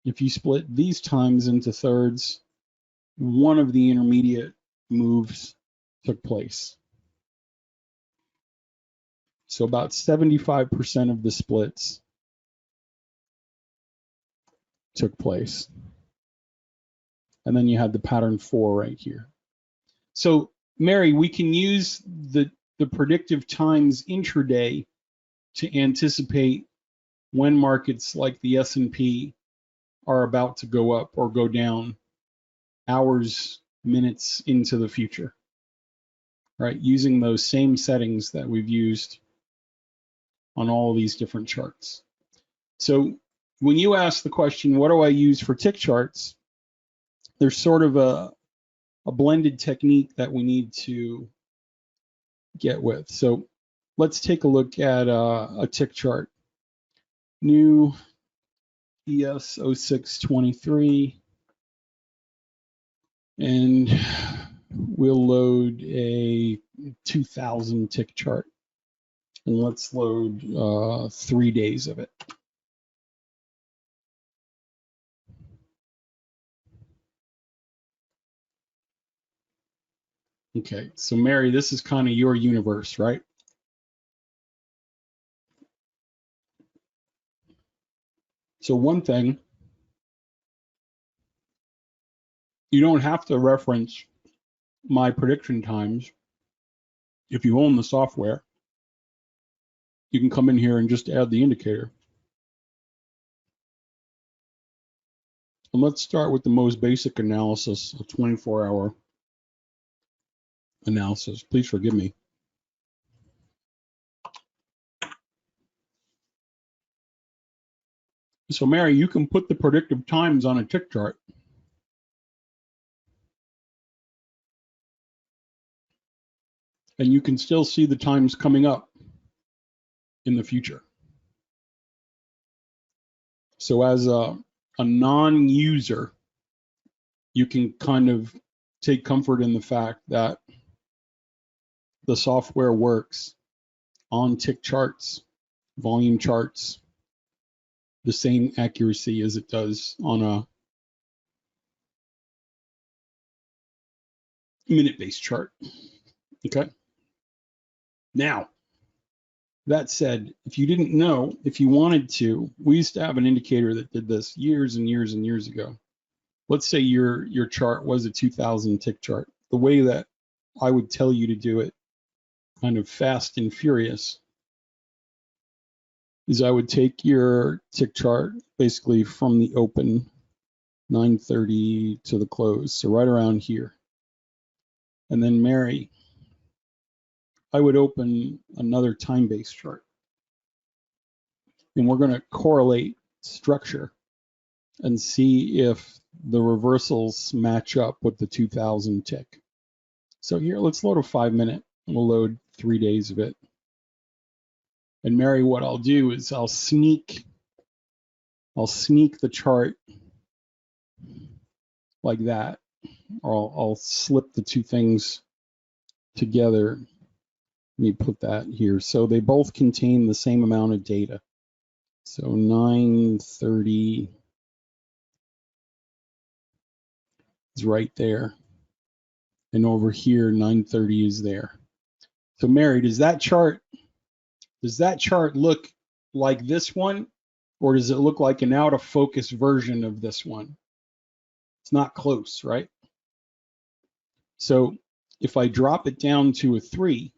If you split these times into thirds, one of the intermediate moves took place. So about 75% of the splits took place. And then you had the pattern 4 right here. So Mary, we can use the predictive times intraday to anticipate when markets like the S&P are about to go up or go down hours, minutes into the future, right? Using those same settings that we've used on all of these different charts. So when you ask the question, what do I use for tick charts? There's sort of a blended technique that we need to get with. So let's take a look at a tick chart. New ES 0623, and we'll load a 2000 tick chart. And let's load 3 days of it. Okay, so Mary, this is kind of your universe, right? So one thing, you don't have to reference my prediction times. If you own the software, you can come in here and just add the indicator. And let's start with the most basic analysis, a 24-hour analysis. Please forgive me. So Mary, you can put the predictive times on a tick chart. And you can still see the times coming up in the future. So as a non-user, you can kind of take comfort in the fact that the software works on tick charts, volume charts, the same accuracy as it does on a minute-based chart. Okay. Now, that said, if you didn't know, if you wanted to, we used to have an indicator that did this years and years and years ago. Let's say your chart was a 2000 tick chart. The way that I would tell you to do it, kind of fast and furious, is I would take your tick chart basically from the open 9:30 to the close, so right around here. And then Mary, I would open another time-based chart. And we're going to correlate structure and see if the reversals match up with the 2000 tick. So here, let's load a 5-minute. We'll load 3 days of it. And Mary, what I'll do is I'll sneak the chart like that, or I'll slip the two things together. Let me put that here. So they both contain the same amount of data. So 9:30 is right there. And over here, 9:30 is there. So Mary, does that chart look like this one, or does it look like an out of focus version of this one? It's not close, right? So if I drop it down to a 3,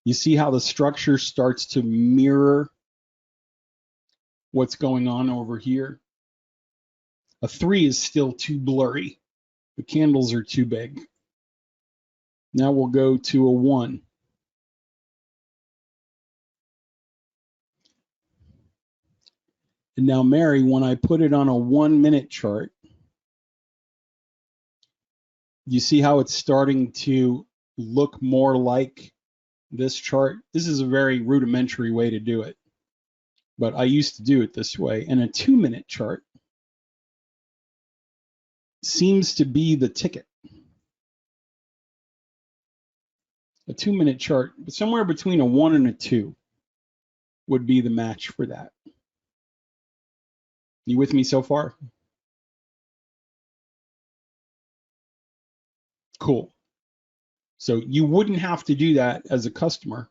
you see how the structure starts to mirror what's going on over here? A 3 is still too blurry. The candles are too big. Now we'll go to a 1. And now, Mary, when I put it on a 1-minute chart, you see how it's starting to look more like this chart? This is a very rudimentary way to do it, but I used to do it this way. And a 2-minute chart seems to be the ticket. A 2-minute chart, somewhere between a 1 and a 2 would be the match for that. You with me so far? Cool. So you wouldn't have to do that as a customer.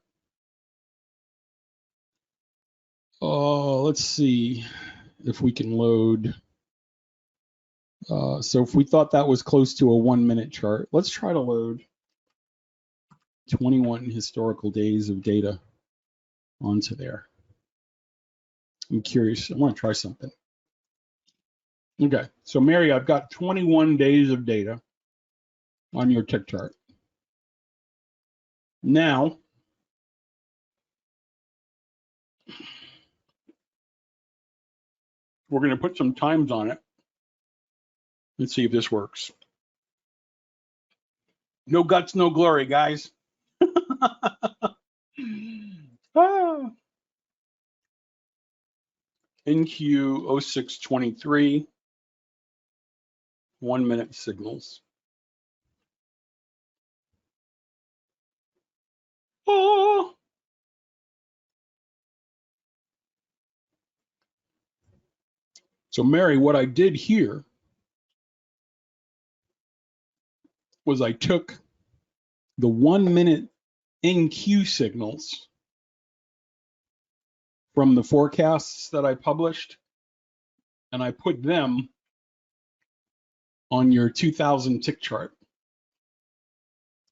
Oh, let's see if we can load. So if we thought that was close to a 1-minute chart, let's try to load 21 historical days of data onto there. I'm curious. I want to try something. Okay, so Mary, I've got 21 days of data on your tick chart. Now, we're going to put some times on it. Let's see if this works. No guts, no glory, guys. Ah. NQ 0623, 1-minute signals. Oh. So Mary, what I did here was I took the 1-minute NQ signals from the forecasts that I published, and I put them on your 2000 tick chart.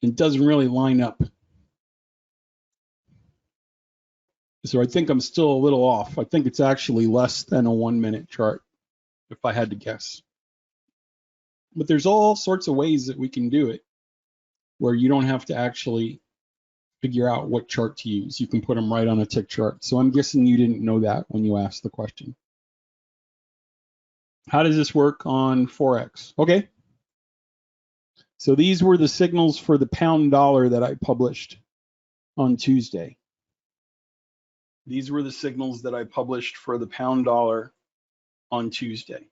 It doesn't really line up. So I think I'm still a little off. I think it's actually less than a 1-minute chart, if I had to guess. But there's all sorts of ways that we can do it where you don't have to actually figure out what chart to use. You can put them right on a tick chart. So I'm guessing you didn't know that when you asked the question. How does this work on forex? Okay. So these were the signals for the pound dollar that I published on Tuesday. These were the signals that I published for the pound dollar on Tuesday.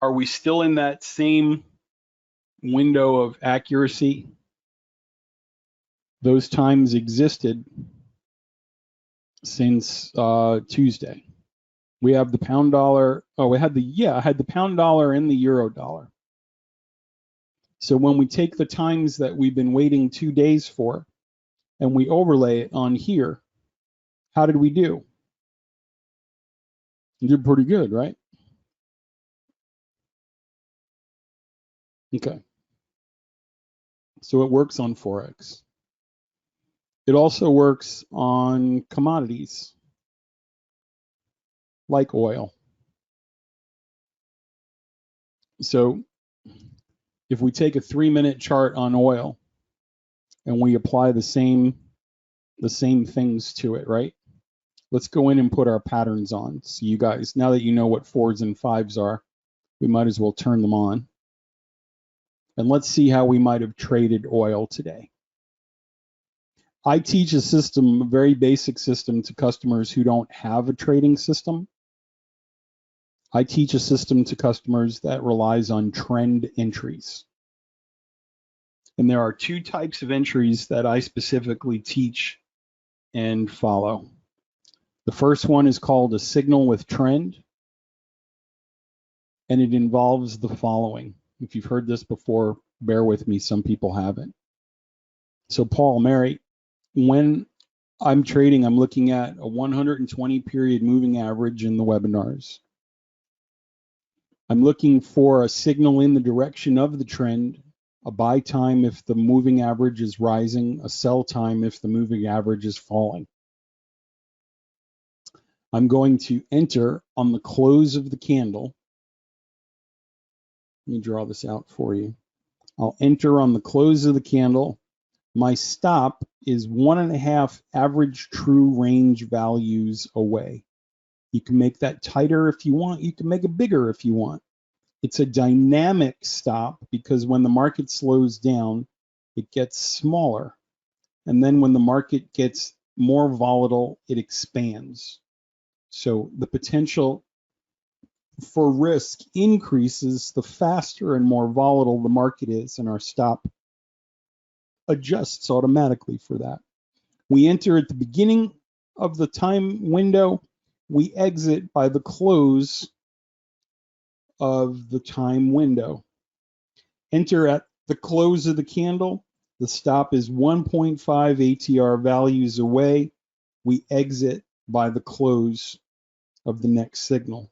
Are we still in that same window of accuracy? Those times existed since Tuesday. We have the pound dollar. Oh, I had the pound dollar and the euro dollar. So when we take the times that we've been waiting 2 days for and we overlay it on here, how did we do? You did pretty good, right? Okay. So it works on forex. It also works on commodities like oil. So if we take a 3-minute chart on oil and we apply the same things to it, right? Let's go in and put our patterns on. So you guys, now that you know what 4s and 5s are, we might as well turn them on. And let's see how we might have traded oil today. I teach a system, a very basic system, to customers who don't have a trading system. I teach a system to customers that relies on trend entries. And there are 2 types of entries that I specifically teach and follow. The first one is called a signal with trend, and it involves the following. If you've heard this before, bear with me, some people haven't. So Paul, Mary, when I'm trading, I'm looking at a 120 period moving average in the webinars. I'm looking for a signal in the direction of the trend a buy time if the moving average is rising, a sell time if the moving average is falling. I'm going to enter on the close of the candle. Let me draw this out for you. I'll enter on the close of the candle. My stop is 1.5 average true range values away. You can make that tighter if you want. You can make it bigger if you want. It's a dynamic stop because when the market slows down, it gets smaller. And then when the market gets more volatile, it expands. So the potential for risk increases the faster and more volatile the market is, and our stop adjusts automatically for that. We enter at the beginning of the time window. We exit by the close of the time window. Enter at the close of the candle. The stop is 1.5 ATR values away. We exit by the close of the next signal.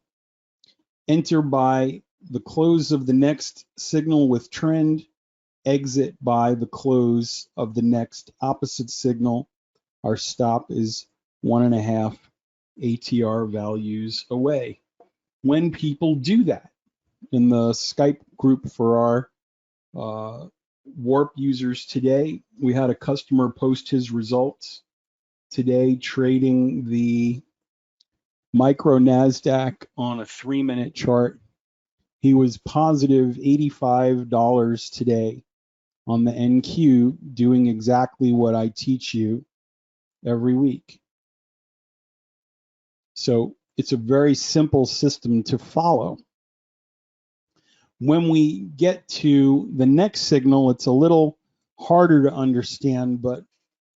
Enter by the close of the next signal with trend. Exit by the close of the next opposite signal. Our stop is 1.5 ATR values away. When people do that, in the Skype group for our Warp users today, we had a customer post his results today trading the micro NASDAQ on a 3-minute chart. He was positive $85 today on the NQ, doing exactly what I teach you every week. So it's a very simple system to follow. When we get to the next signal, it's a little harder to understand, but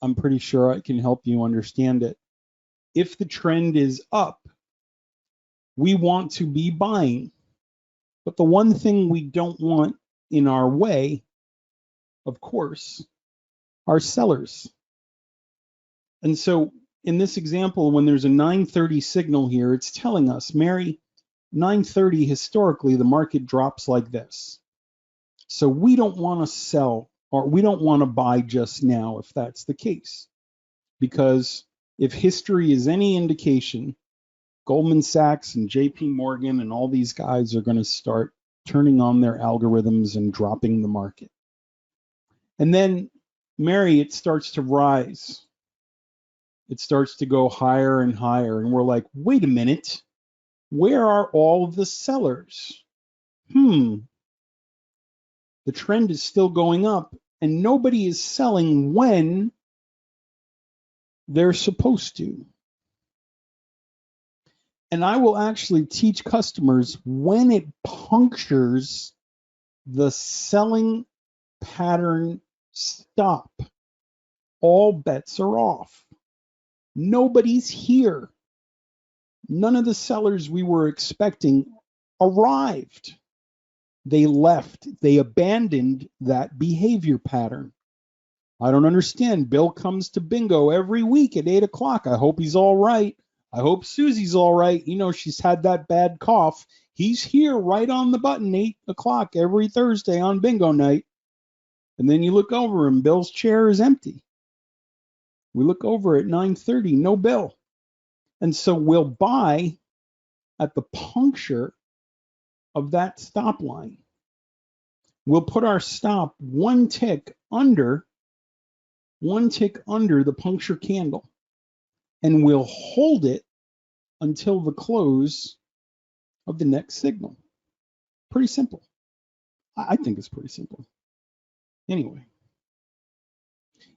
I'm pretty sure I can help you understand it. If the trend is up, we want to be buying. But the one thing we don't want in our way, of course, are sellers. And so in this example, when there's a 9:30 signal here, it's telling us, Mary, 9:30 historically, the market drops like this. So we don't want to sell, or we don't want to buy just now if that's the case. Because if history is any indication, Goldman Sachs and JP Morgan and all these guys are going to start turning on their algorithms and dropping the market. And then, Mary, it starts to rise. It starts to go higher and higher. And we're like, wait a minute, where are all of the sellers? The trend is still going up and nobody is selling when they're supposed to. And I will actually teach customers when it punctures the selling pattern stop, all bets are off. Nobody's here. None of the sellers we were expecting arrived. They left. They abandoned that behavior pattern. I don't understand. Bill comes to bingo every week at 8 o'clock. I hope he's all right. I hope Susie's all right. You know, she's had that bad cough. He's here right on the button, 8 o'clock every Thursday on bingo night. And then you look over and Bill's chair is empty. We look over at 9:30, no Bill. And so we'll buy at the puncture of that stop line. We'll put our stop one tick under the puncture candle, and we'll hold it until the close of the next signal. Pretty simple. I think it's pretty simple. Anyway,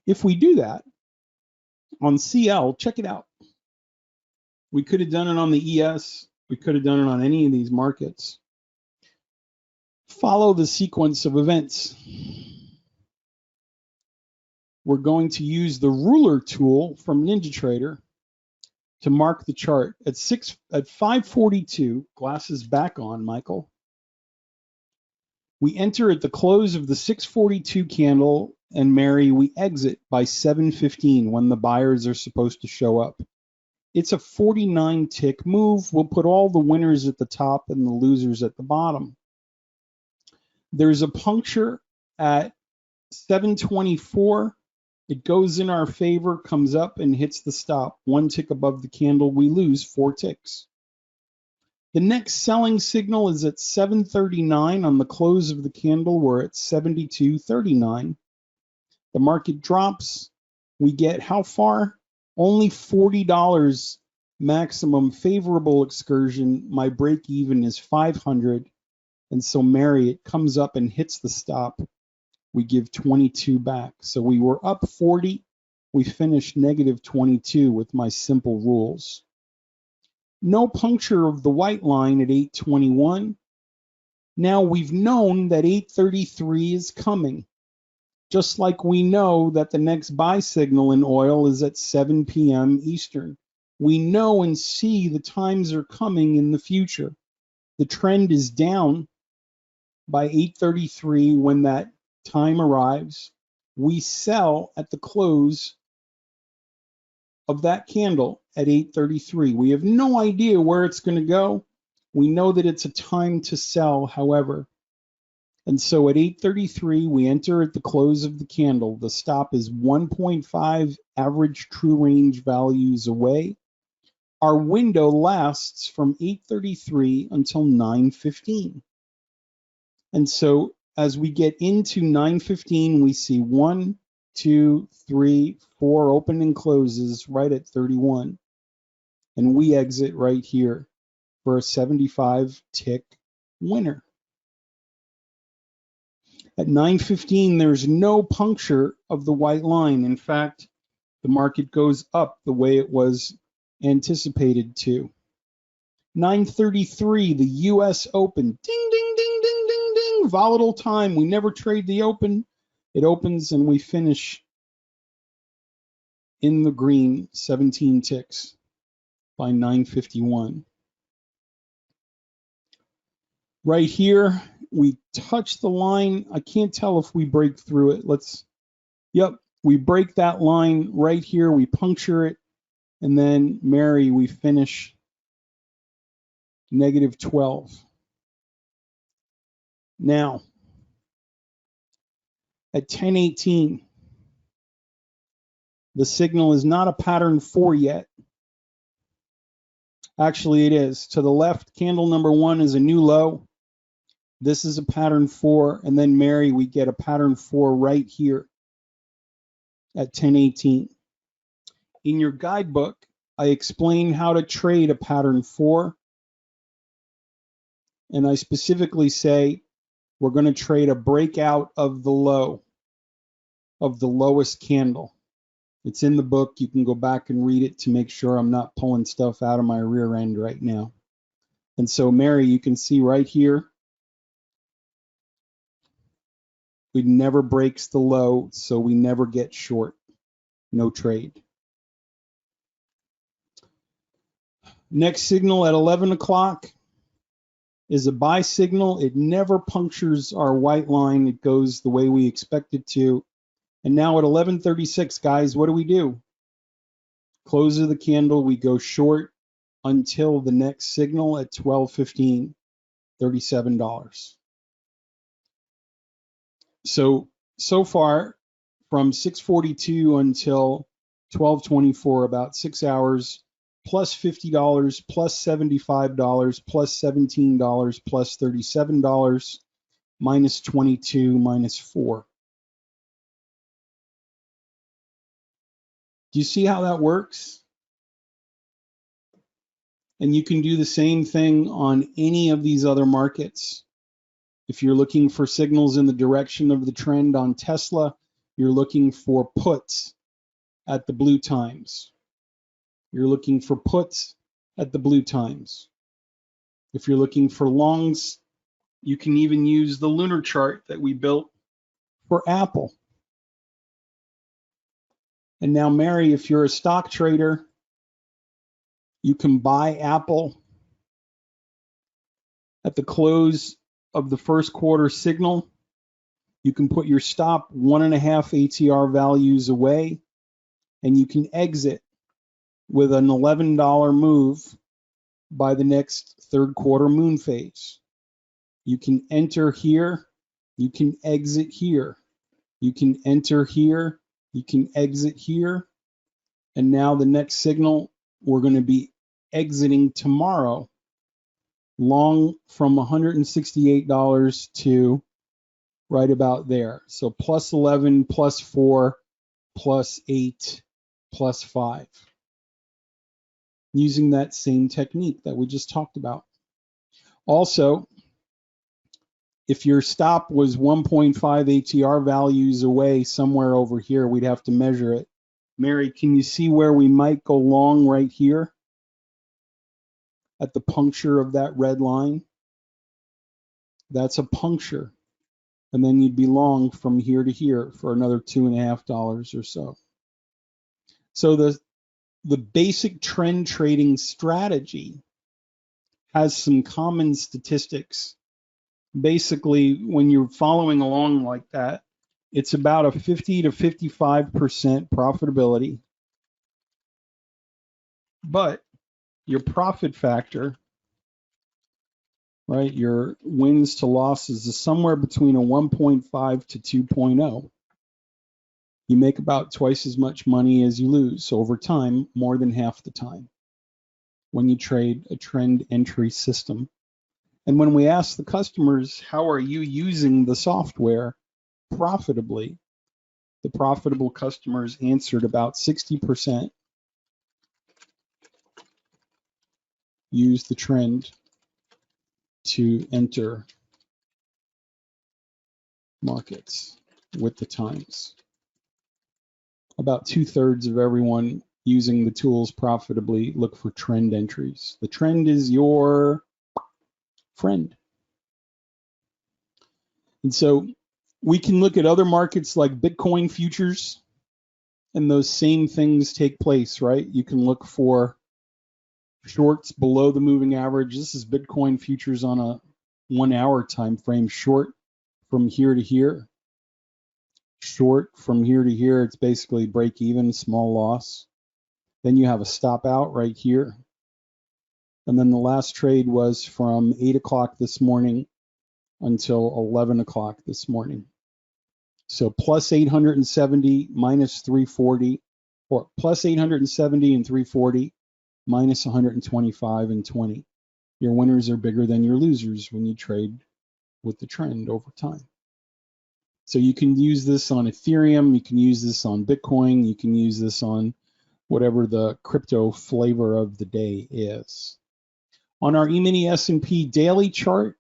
if we do that on CL, check it out. We could have done it on the ES. We could have done it on any of these markets. Follow the sequence of events. We're going to use the ruler tool from Ninjatrader to mark the chart at 5:42. Glasses back on, Michael. We enter at the close of the 6:42 candle, and Mary, we exit by 7:15 when the buyers are supposed to show up. It's a 49 tick move. We'll put all the winners at the top and the losers at the bottom. There's a puncture At 7:24, it goes in our favor, comes up and hits the stop. One tick above the candle, we lose 4 ticks. The next selling signal is at 7:39. On the close of the candle, we're at 72.39. The market drops. We get how far? Only $40 maximum favorable excursion. My break even is 500. And so Mary, it comes up and hits the stop. We give 22 back. So we were up 40. We finished negative 22 with my simple rules. No puncture of the white line at 8:21. Now we've known that 8:33 is coming. Just like we know that the next buy signal in oil is at 7 p.m. Eastern. We know and see the times are coming in the future. The trend is down by 8:33 when that time arrives. We sell at the close of that candle at 8:33. We have no idea where it's going to go. We know that it's a time to sell, however. And so at 8:33, we enter at the close of the candle. The stop is 1.5 average true range values away. Our window lasts from 8:33 until 9:15. And so as we get into 9:15, we see 1, 2, 3, 4 open and closes right at 31. And we exit right here for a 75 tick winner. At 9:15, there's no puncture of the white line. In fact, the market goes up the way it was anticipated to. 9:33, the US Open. Ding, ding, ding, ding, ding, ding. Volatile time. We never trade the open. It opens and we finish in the green, 17 ticks by 9:51. Right here, we touch the line. I can't tell if we break through it. Yep, we break that line right here. We puncture it. And then, Mary, we finish negative 12. Now, at 10:18, the signal is not a pattern 4 yet. Actually, it is. To the left, candle number 1 is a new low. This is a pattern 4. And then, Mary, we get a pattern 4 right here at 10:18. In your guidebook, I explain how to trade a pattern 4. And I specifically say we're going to trade a breakout of the low, of the lowest candle. It's in the book. You can go back and read it to make sure I'm not pulling stuff out of my rear end right now. And so, Mary, you can see right here, it never breaks the low, so we never get short. No trade. Next signal at 11 o'clock is a buy signal. It never punctures our white line. It goes the way we expect it to. And now at 11:36, guys, what do? Close of the candle, we go short until the next signal at 12:15, $37. So far, from 6:42 until 12:24, about 6 hours, plus $50, plus $75, plus $17, plus $37, minus 22, minus 4. Do you see how that works? And you can do the same thing on any of these other markets. If you're looking for signals in the direction of the trend on Tesla, you're looking for puts at the blue times. You're looking for puts at the blue times. If you're looking for longs, you can even use the Lunar chart that we built for Apple. And now, Mary, if you're a stock trader, you can buy Apple at the close of the first quarter signal. You can put your stop 1.5 ATR values away, and you can exit with an $11 move by the next third quarter moon phase. You can enter here You can exit here. You can enter here. You can exit here. And now the next signal, we're going to be exiting tomorrow, long from $168 to right about there. So plus 11, plus 4, plus 8, plus 5. Using that same technique that we just talked about. Also, if your stop was 1.5 ATR values away somewhere over here, we'd have to measure it. Mary, can you see where we might go long right here at the puncture of that red line? That's a puncture. And then you'd be long from here to here for another $2.50 or so. So the basic trend trading strategy has some common statistics. Basically, when you're following along like that, it's about a 50 to 55% profitability. But your profit factor, right, your wins to losses is somewhere between a 1.5 to 2.0. You make about twice as much money as you lose. So over time, more than half the time when you trade a trend entry system. And when we ask the customers, how are you using the software profitably? The profitable customers answered about 60% use the trend to enter markets with the times. About 2/3 of everyone using the tools profitably look for trend entries. The trend is your friend. And so we can look at other markets like Bitcoin futures, and those same things take place, right? You can look for shorts below the moving average. This is Bitcoin futures on a 1 hour time frame, short from here to here. Short from here to here, it's basically break even, small loss. Then you have a stop out right here. And then the last trade was from 8 o'clock this morning until 11 o'clock this morning. So plus 870 minus 340, or plus 870 and 340 minus 125 and 20. Your winners are bigger than your losers when you trade with the trend over time. So you can use this on Ethereum, you can use this on Bitcoin, you can use this on whatever the crypto flavor of the day is. On our E-mini S&P daily chart,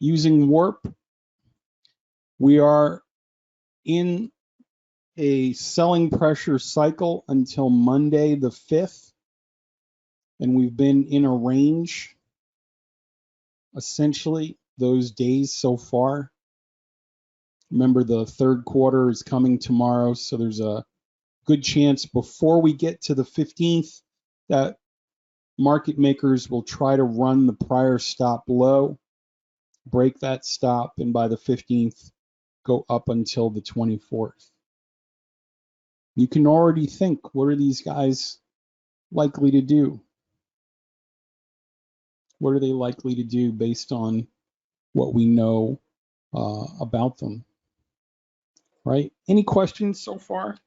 using Warp, we are in a selling pressure cycle until Monday the 5th, and we've been in a range essentially those days so far. Remember, the third quarter is coming tomorrow, so there's a good chance before we get to the 15th that market makers will try to run the prior stop low, break that stop, and by the 15th, go up until the 24th. You can already think, what are these guys likely to do? What are they likely to do based on what we know about them? Right? Any questions so far?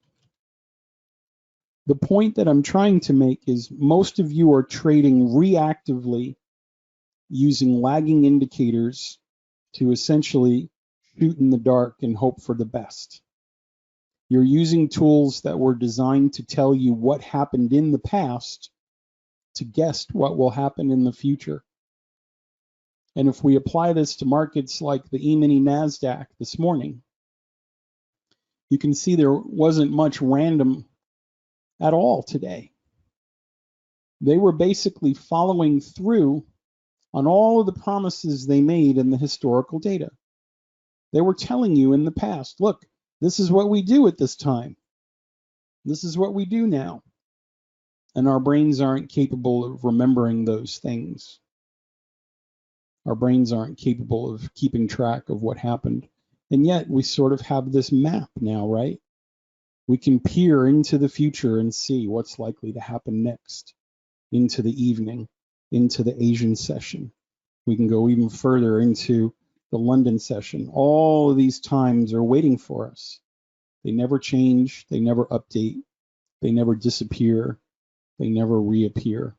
The point that I'm trying to make is most of you are trading reactively using lagging indicators to essentially shoot in the dark and hope for the best. You're using tools that were designed to tell you what happened in the past to guess what will happen in the future. And if we apply this to markets like the E-mini NASDAQ this morning, you can see there wasn't much random at all today. They were basically following through on all of the promises they made in the historical data. They were telling you in the past, look, this is what we do at this time. This is what we do now. And our brains aren't capable of remembering those things. Our brains aren't capable of keeping track of what happened. And yet we sort of have this map now, right? We can peer into the future and see what's likely to happen next, into the evening, into the Asian session. We can go even further into the London session. All of these times are waiting for us. They never change, they never update, they never disappear, they never reappear.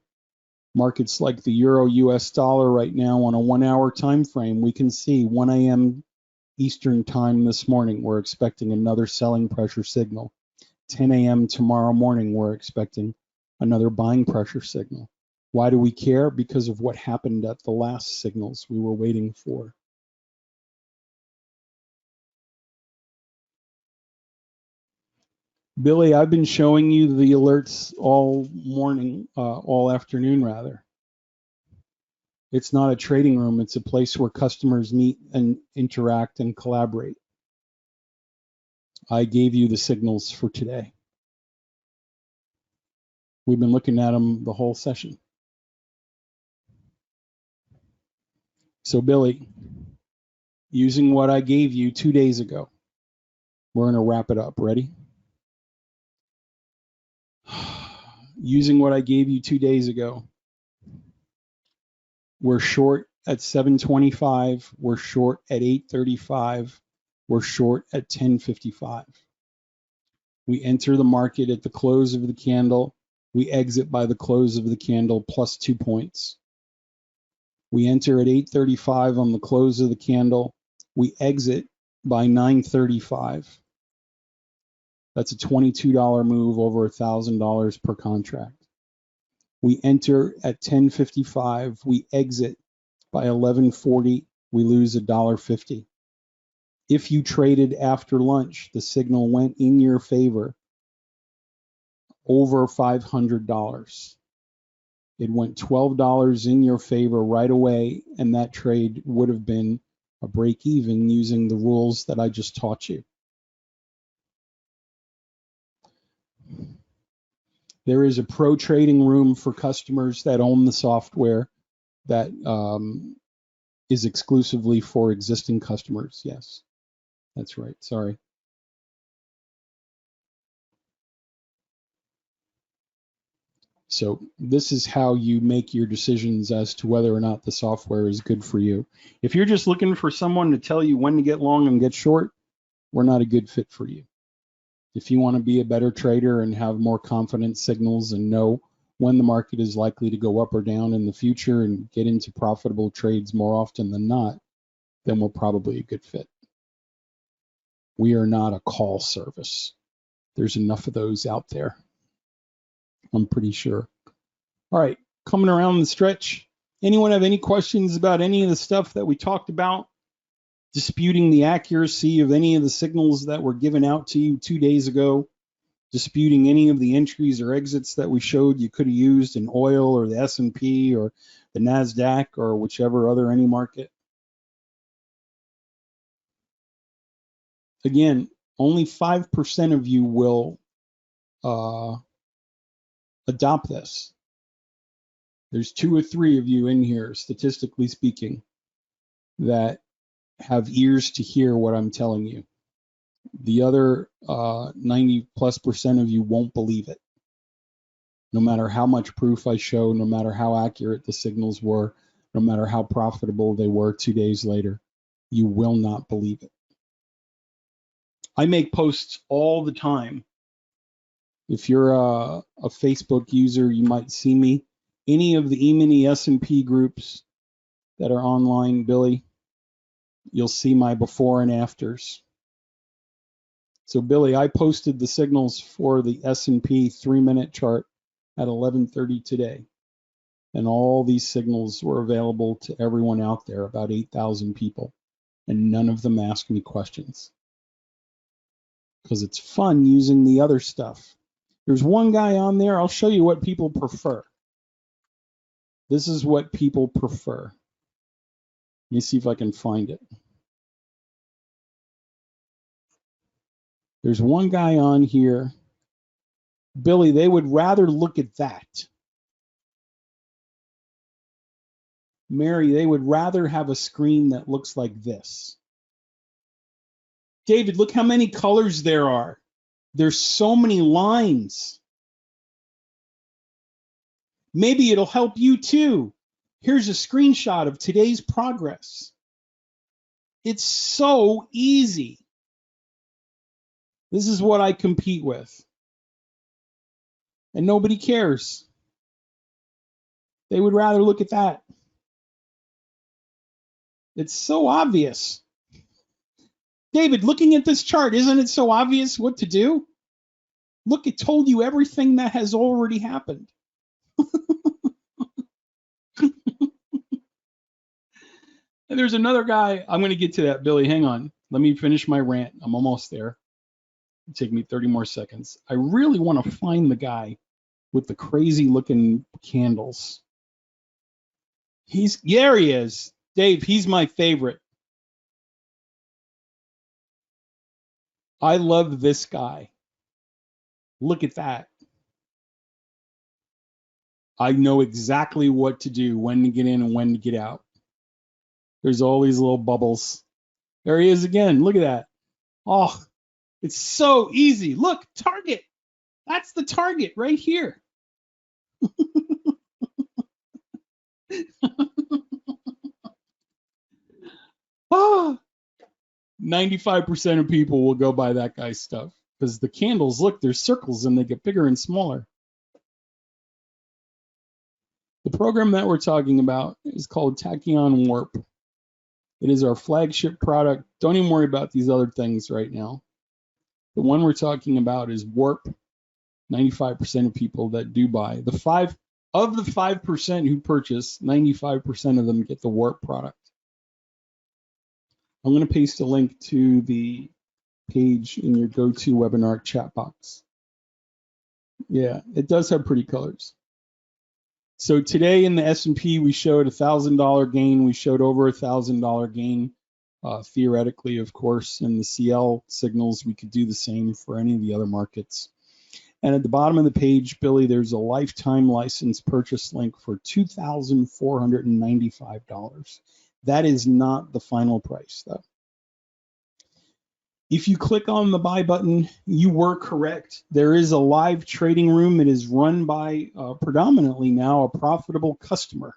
Markets like the Euro US dollar right now on a 1 hour time frame, we can see 1 a.m. Eastern time this morning, we're expecting another selling pressure signal. 10 a.m. tomorrow morning, we're expecting another buying pressure signal. Why do we care? Because of what happened at the last signals we were waiting for. Billy, I've been showing you the alerts all morning, all afternoon rather. It's not a trading room, it's a place where customers meet and interact and collaborate. I gave you the signals for today. We've been looking at them the whole session. So Billy, using what I gave you 2 days ago, we're going to wrap it up. Ready? Using what I gave you 2 days ago, we're short at 725, we're short at 835, we're short at 1055. We enter the market at the close of the candle, we exit by the close of the candle plus 2 points. We enter at 835 on the close of the candle, we exit by 935. That's a $22 move over $1,000 per contract. We enter at 1055, we exit by 1140, we lose $1.50. If you traded after lunch, the signal went in your favor over $500. It went $12 in your favor right away, and that trade would have been a break even using the rules that I just taught you. There is a pro trading room for customers that own the software that is exclusively for existing customers. Yes, that's right. Sorry. So this is how you make your decisions as to whether or not the software is good for you. If you're just looking for someone to tell you when to get long and get short, we're not a good fit for you. If you want to be a better trader and have more confident signals and know when the market is likely to go up or down in the future and get into profitable trades more often than not, then we're probably a good fit. We are not a call service. There's enough of those out there, I'm pretty sure. All right, coming around the stretch. Anyone have any questions about any of the stuff that we talked about? Disputing the accuracy of any of the signals that were given out to you 2 days ago? Disputing any of the entries or exits that we showed you could have used in oil or the S&P or the NASDAQ or whichever other any market? Again, only 5% of you will adopt this. There's 2 or 3 of you in here, statistically speaking, that have ears to hear what I'm telling you. The other 90+% of you won't believe it. No matter how much proof I show, no matter how accurate the signals were, no matter how profitable they were 2 days later, you will not believe it. I make posts all the time. If you're a Facebook user, you might see me. Any of the E-mini S&P groups that are online, Billy, you'll see my before and afters. So Billy, I posted the signals for the S&P 3-minute chart at 11:30 today. And all these signals were available to everyone out there, about 8,000 people. And none of them asked me questions. Because it's fun using the other stuff. There's one guy on there, I'll show you what people prefer. This is what people prefer. Let me see if I can find it. There's one guy on here. Billy, they would rather look at that. Mary, they would rather have a screen that looks like this. David, look how many colors there are. There's so many lines. Maybe it'll help you too. Here's a screenshot of today's progress. It's so easy. This is what I compete with. And nobody cares. They would rather look at that. It's so obvious. David, looking at this chart, isn't it so obvious what to do? Look, it told you everything that has already happened. And there's another guy. I'm going to get to that, Billy. Hang on. Let me finish my rant. I'm almost there. It'll take me 30 more seconds. I really want to find the guy with the crazy looking candles. There he is. Dave, he's my favorite. I love this guy. Look at that. I know exactly what to do, when to get in and when to get out. There's all these little bubbles. There he is again. Look at that. Oh, it's so easy. Look, target. That's the target right here. Oh, 95% of people will go buy that guy's stuff because the candles, look, there's circles and they get bigger and smaller. The program that we're talking about is called TachEon Warp. It is our flagship product. Don't even worry about these other things right now. The one we're talking about is Warp. 95% of people that do buy. The 5% who purchase, 95% of them get the Warp product. I'm going to paste a link to the page in your GoToWebinar chat box. Yeah, it does have pretty colors. So today in the S&P, we showed $1,000 gain. We showed over $1,000 gain. Theoretically, of course, in the CL signals, we could do the same for any of the other markets. And at the bottom of the page, Billy, there's a lifetime license purchase link for $2,495. That is not the final price, though. If you click on the buy button, you were correct. There is a live trading room. It is run by predominantly now a profitable customer.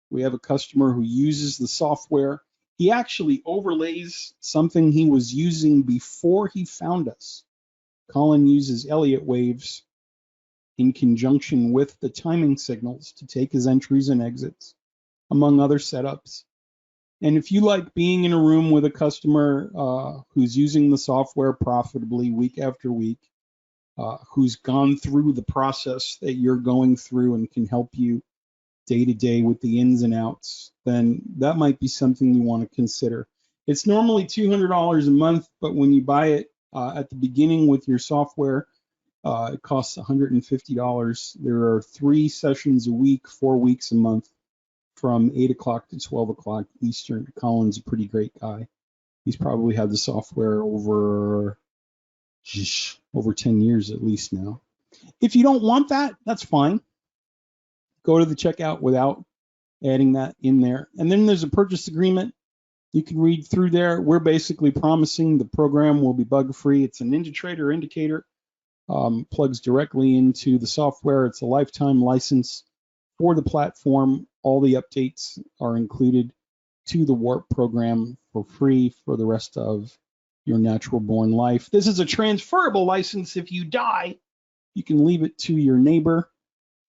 We have a customer who uses the software. He actually overlays something he was using before he found us. Colin uses Elliott waves in conjunction with the timing signals to take his entries and exits, among other setups. And if you like being in a room with a customer who's using the software profitably week after week, who's gone through the process that you're going through and can help you day to day with the ins and outs, then that might be something you want to consider. It's normally $200 a month, but when you buy it at the beginning with your software, it costs $150. There are 3 sessions a week, 4 weeks a month, from 8 o'clock to 12 o'clock Eastern. Colin's a pretty great guy. He's probably had the software over 10 years at least now. If you don't want that, that's fine. Go to the checkout without adding that in there. And then there's a purchase agreement. You can read through there. We're basically promising the program will be bug-free. It's a Ninjatrader indicator. Plugs directly into the software. It's a lifetime license for the platform. All the updates are included to the Warp program for free for the rest of your natural born life. This is a transferable license. If you die, you can leave it to your neighbor,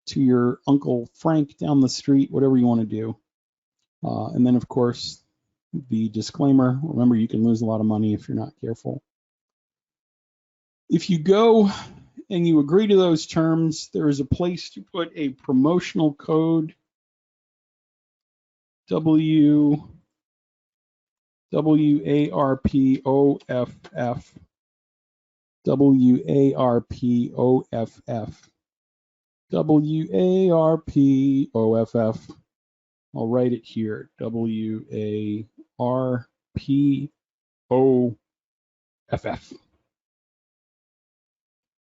to your Uncle Frank down the street, whatever you want to do. And then, of course, the disclaimer. Remember, you can lose a lot of money if you're not careful. If you go and you agree to those terms, there is a place to put a promotional code WARPOFF, WARPOFF. I'll write it here, WARPOFF.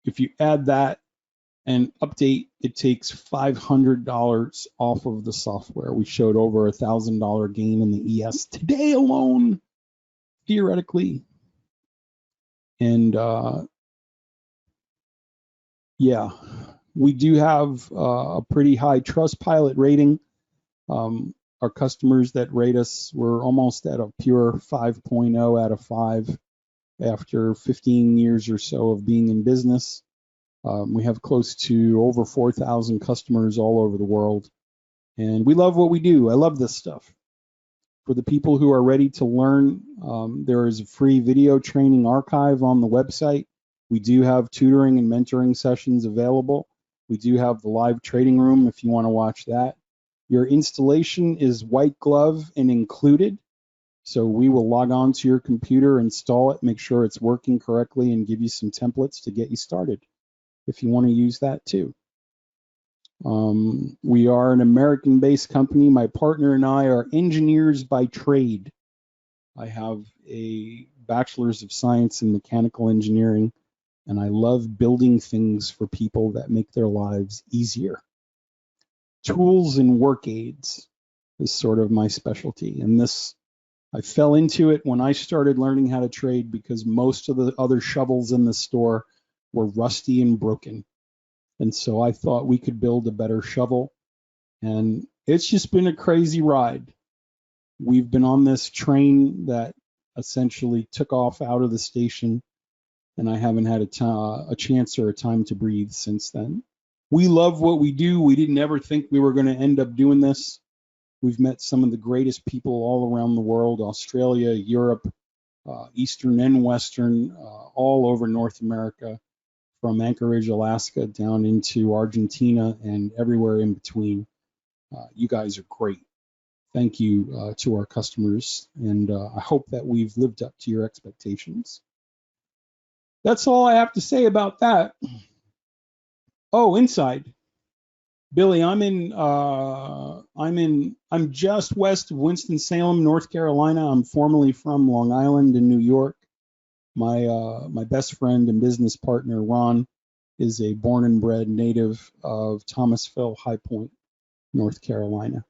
If you add that and update, it takes $500 off of the software. We showed over $1,000 gain in the ES today alone, theoretically. And yeah, we do have a pretty high Trustpilot rating. our customers that rate us. We're almost at a pure 5.0 out of 5 after 15 years or so of being in business. We have close to over 4,000 customers all over the world, and we love what we do. I love this stuff. For the people who are ready to learn, there is a free video training archive on the website. We do have tutoring and mentoring sessions available. We do have the live trading room if you want to watch that. Your installation is white glove and included. So we will log on to your computer, install it, make sure it's working correctly, and give you some templates to get you started if you want to use that too. We are an American-based company. My partner and I are engineers by trade. I have a bachelor's of science in mechanical engineering, and I love building things for people that make their lives easier. Tools and work aids is sort of my specialty, and this, I fell into it when I started learning how to trade because most of the other shovels in the store were rusty and broken. And so I thought we could build a better shovel, and it's just been a crazy ride. We've been on this train that essentially took off out of the station, and I haven't had a chance or a time to breathe since then. We love what we do. We didn't ever think we were going to end up doing this. We've met some of the greatest people all around the world, Australia, Europe, Eastern and Western, all over North America, from Anchorage, Alaska, down into Argentina and everywhere in between. You guys are great. Thank you to our customers, and I hope that we've lived up to your expectations. That's all I have to say about that. Oh, inside. Billy, I'm just west of Winston-Salem, North Carolina. I'm formerly from Long Island in New York. My best friend and business partner, Ron, is a born and bred native of Thomasville, High Point, North Carolina.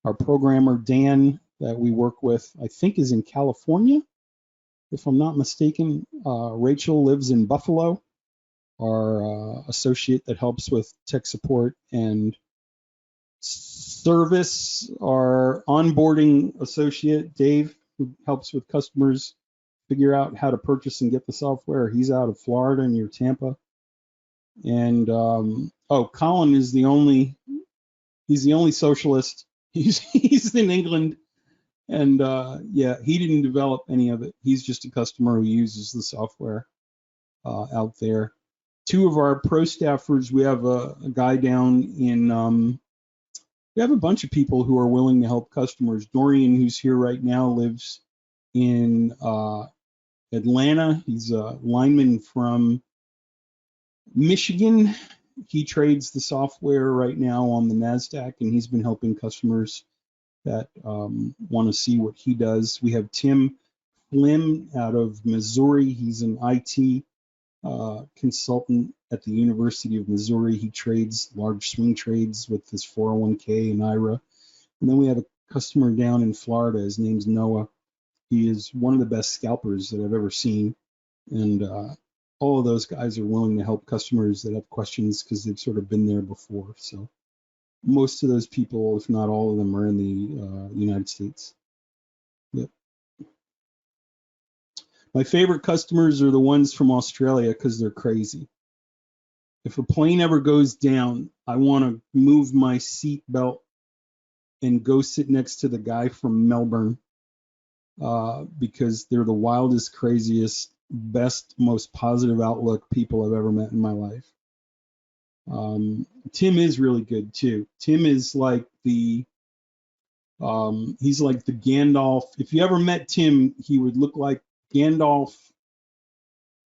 Our programmer, Dan, that we work with, I think is in California, if I'm not mistaken. Rachel lives in Buffalo. Our associate that helps with tech support and service, our onboarding associate, Dave, who helps with customers figure out how to purchase and get the software. He's out of Florida near Tampa. And Colin is he's the only socialist. He's in England. And yeah, he didn't develop any of it. He's just a customer who uses the software out there. Two of our pro staffers, we have a guy down in, we have a bunch of people who are willing to help customers. Dorian, who's here right now, lives in Atlanta. He's a lineman from Michigan. He trades the software right now on the NASDAQ, and he's been helping customers that want to see what he does. We have Tim Flynn out of Missouri. He's an IT consultant at the University of Missouri. He trades large swing trades with his 401k and IRA. And then we have a customer down in Florida. His name's Noah. He is one of the best scalpers that I've ever seen. And all of those guys are willing to help customers that have questions because they've sort of been there before. So most of those people, if not all of them, are in the United States. Yep. My favorite customers are the ones from Australia because they're crazy. If a plane ever goes down, I want to move my seat belt and go sit next to the guy from Melbourne because they're the wildest, craziest, best, most positive outlook people I've ever met in my life. Tim is really good too. Tim is like he's like the Gandalf. If you ever met Tim, he would look like Gandalf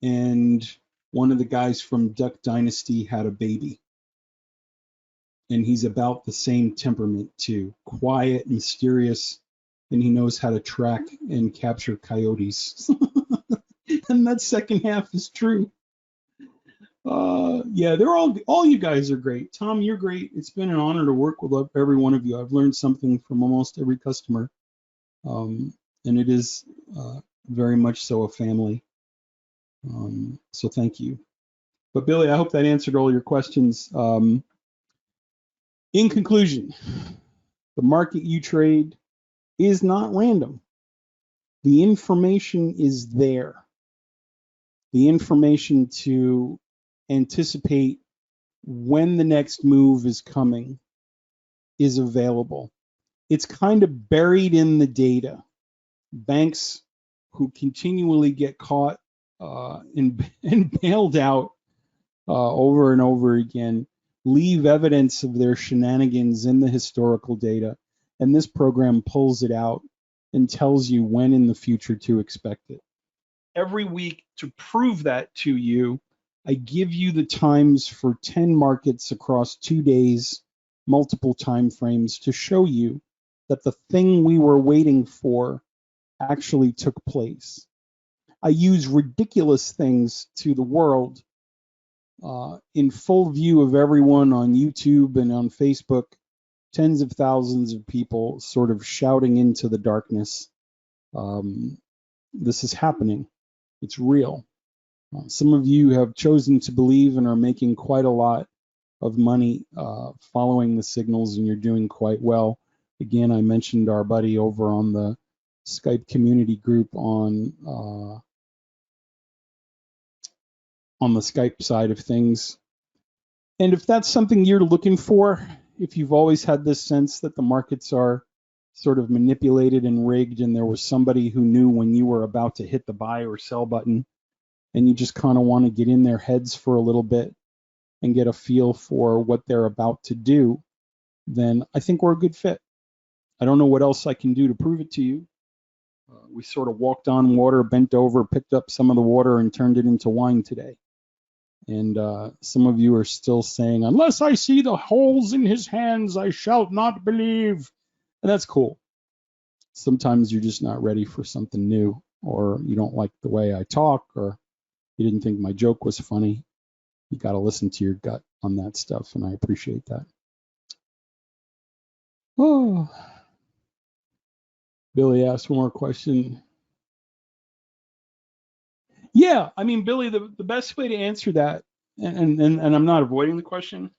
and one of the guys from Duck Dynasty had a baby. And he's about the same temperament too. Quiet, mysterious, and he knows how to track and capture coyotes. And that second half is true. Yeah, they're all you guys are great. Tom, you're great. It's been an honor to work with every one of you. I've learned something from almost every customer. And it is very much so a family. So thank you. But Billy, I hope that answered all your questions. In conclusion, The market you trade is not random. The information is there. The information to anticipate when the next move is coming is available. It's kind of buried in the data. Banks who continually get caught and bailed out over and over again leave evidence of their shenanigans in the historical data, and this program pulls it out and tells you when in the future to expect it. Every week, to prove that to you, I give you the times for 10 markets across 2 days, multiple time frames, to show you that the thing we were waiting for actually took place. I use ridiculous things to the world in full view of everyone on YouTube and on Facebook, tens of thousands of people sort of shouting into the darkness. This is happening. It's real. Some of you have chosen to believe and are making quite a lot of money following the signals, and you're doing quite well. Again, I mentioned our buddy over on the Skype community group on the Skype side of things. And if that's something you're looking for, if you've always had this sense that the markets are sort of manipulated and rigged, and there was somebody who knew when you were about to hit the buy or sell button, and you just kind of want to get in their heads for a little bit and get a feel for what they're about to do, then I think we're a good fit. I don't know what else I can do to prove it to you. We sort of walked on water, bent over, picked up some of the water and turned it into wine today. And some of you are still saying, unless I see the holes in his hands, I shall not believe. And that's cool. Sometimes you're just not ready for something new, or you don't like the way I talk, or you didn't think my joke was funny. You got to listen to your gut on that stuff, and I appreciate that. Oh, Billy asked one more question. Yeah, I mean, Billy, the best way to answer that, and I'm not avoiding the question,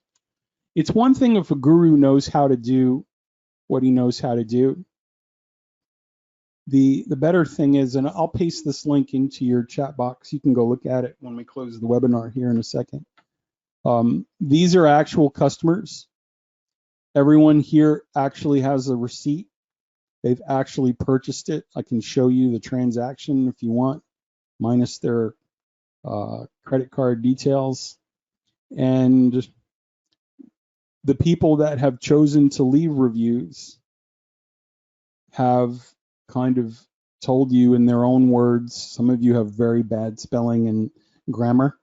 it's one thing if a guru knows how to do what he knows how to do. The better thing is, and I'll paste this link into your chat box. You can go look at it when we close the webinar here in a second. These are actual customers. Everyone here actually has a receipt. They've actually purchased it. I can show you the transaction if you want, minus their credit card details. And the people that have chosen to leave reviews have kind of told you in their own words. Some of you have very bad spelling and grammar.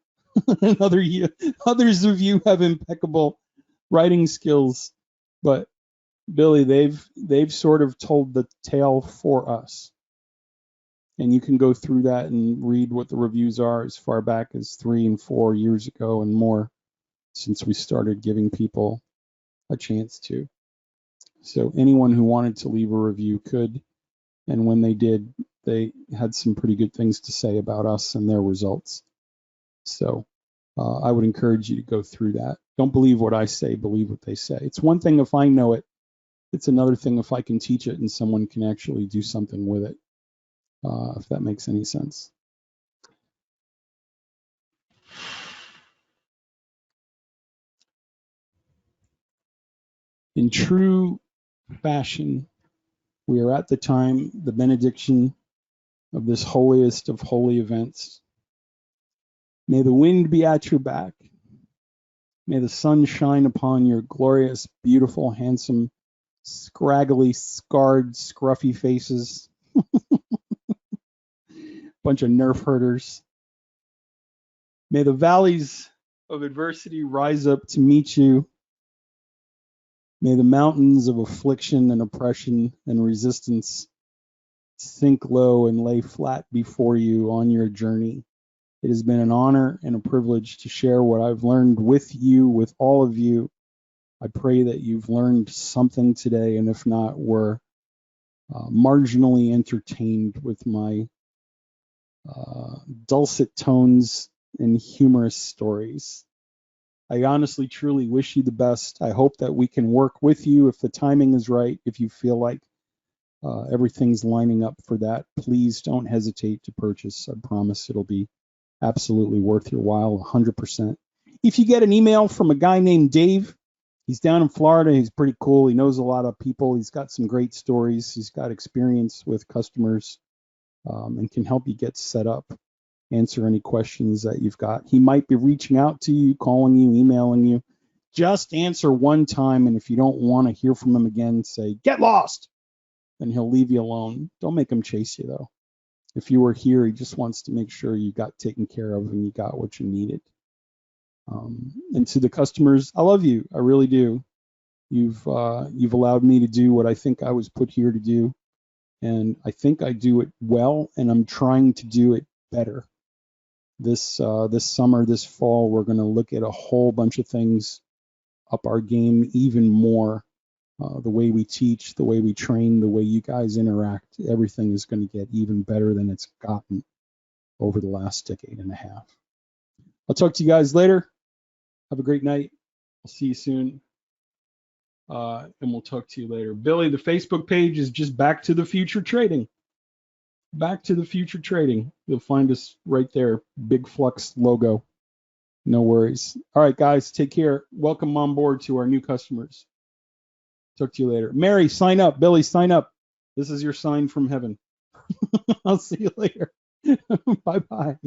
And others of you have impeccable writing skills. But Billy, they've sort of told the tale for us. And you can go through that and read what the reviews are as far back as 3 and 4 years ago and more, since we started giving people a chance to. So anyone who wanted to leave a review could, and when they did, they had some pretty good things to say about us and their results. So I would encourage you to go through that. Don't believe what I say, believe what they say. It's one thing if I know it. It's another thing if I can teach it and someone can actually do something with it, if that makes any sense. In true fashion, we are at the time, the benediction of this holiest of holy events. May the wind be at your back. May the sun shine upon your glorious, beautiful, handsome, scraggly, scarred, scruffy faces. Bunch of nerf herders. May the valleys of adversity rise up to meet you. May the mountains of affliction and oppression and resistance sink low and lay flat before you on your journey. It has been an honor and a privilege to share what I've learned with you, with all of you. I pray that you've learned something today, and if not, were marginally entertained with my dulcet tones and humorous stories. I honestly, truly wish you the best. I hope that we can work with you if the timing is right, if you feel like everything's lining up for that. Please don't hesitate to purchase. I promise it'll be absolutely worth your while, 100%. If you get an email from a guy named Dave, he's down in Florida. He's pretty cool. He knows a lot of people. He's got some great stories. He's got experience with customers and can help you get set up, answer any questions that you've got. He might be reaching out to you, calling you, emailing you. Just answer one time, and if you don't want to hear from him again, say, get lost, and he'll leave you alone. Don't make him chase you, though. If you were here, he just wants to make sure you got taken care of and you got what you needed. And to the customers, I love you. I really do. You've allowed me to do what I think I was put here to do, and I think I do it well, and I'm trying to do it better. This summer, this fall, we're going to look at a whole bunch of things, up our game even more. The way we teach, the way we train, the way you guys interact, everything is going to get even better than it's gotten over the last decade and a half. I'll talk to you guys later. Have a great night. I'll see you soon. And we'll talk to you later. Billy, the Facebook page is just Back to the Future Trading. Back to the Future Trading. You'll find us right there. Big Flux logo. No worries. All right, guys, take care. Welcome on board to our new customers. Talk to you later. Mary, sign up. Billy, sign up. This is your sign from heaven. I'll see you later. Bye-bye.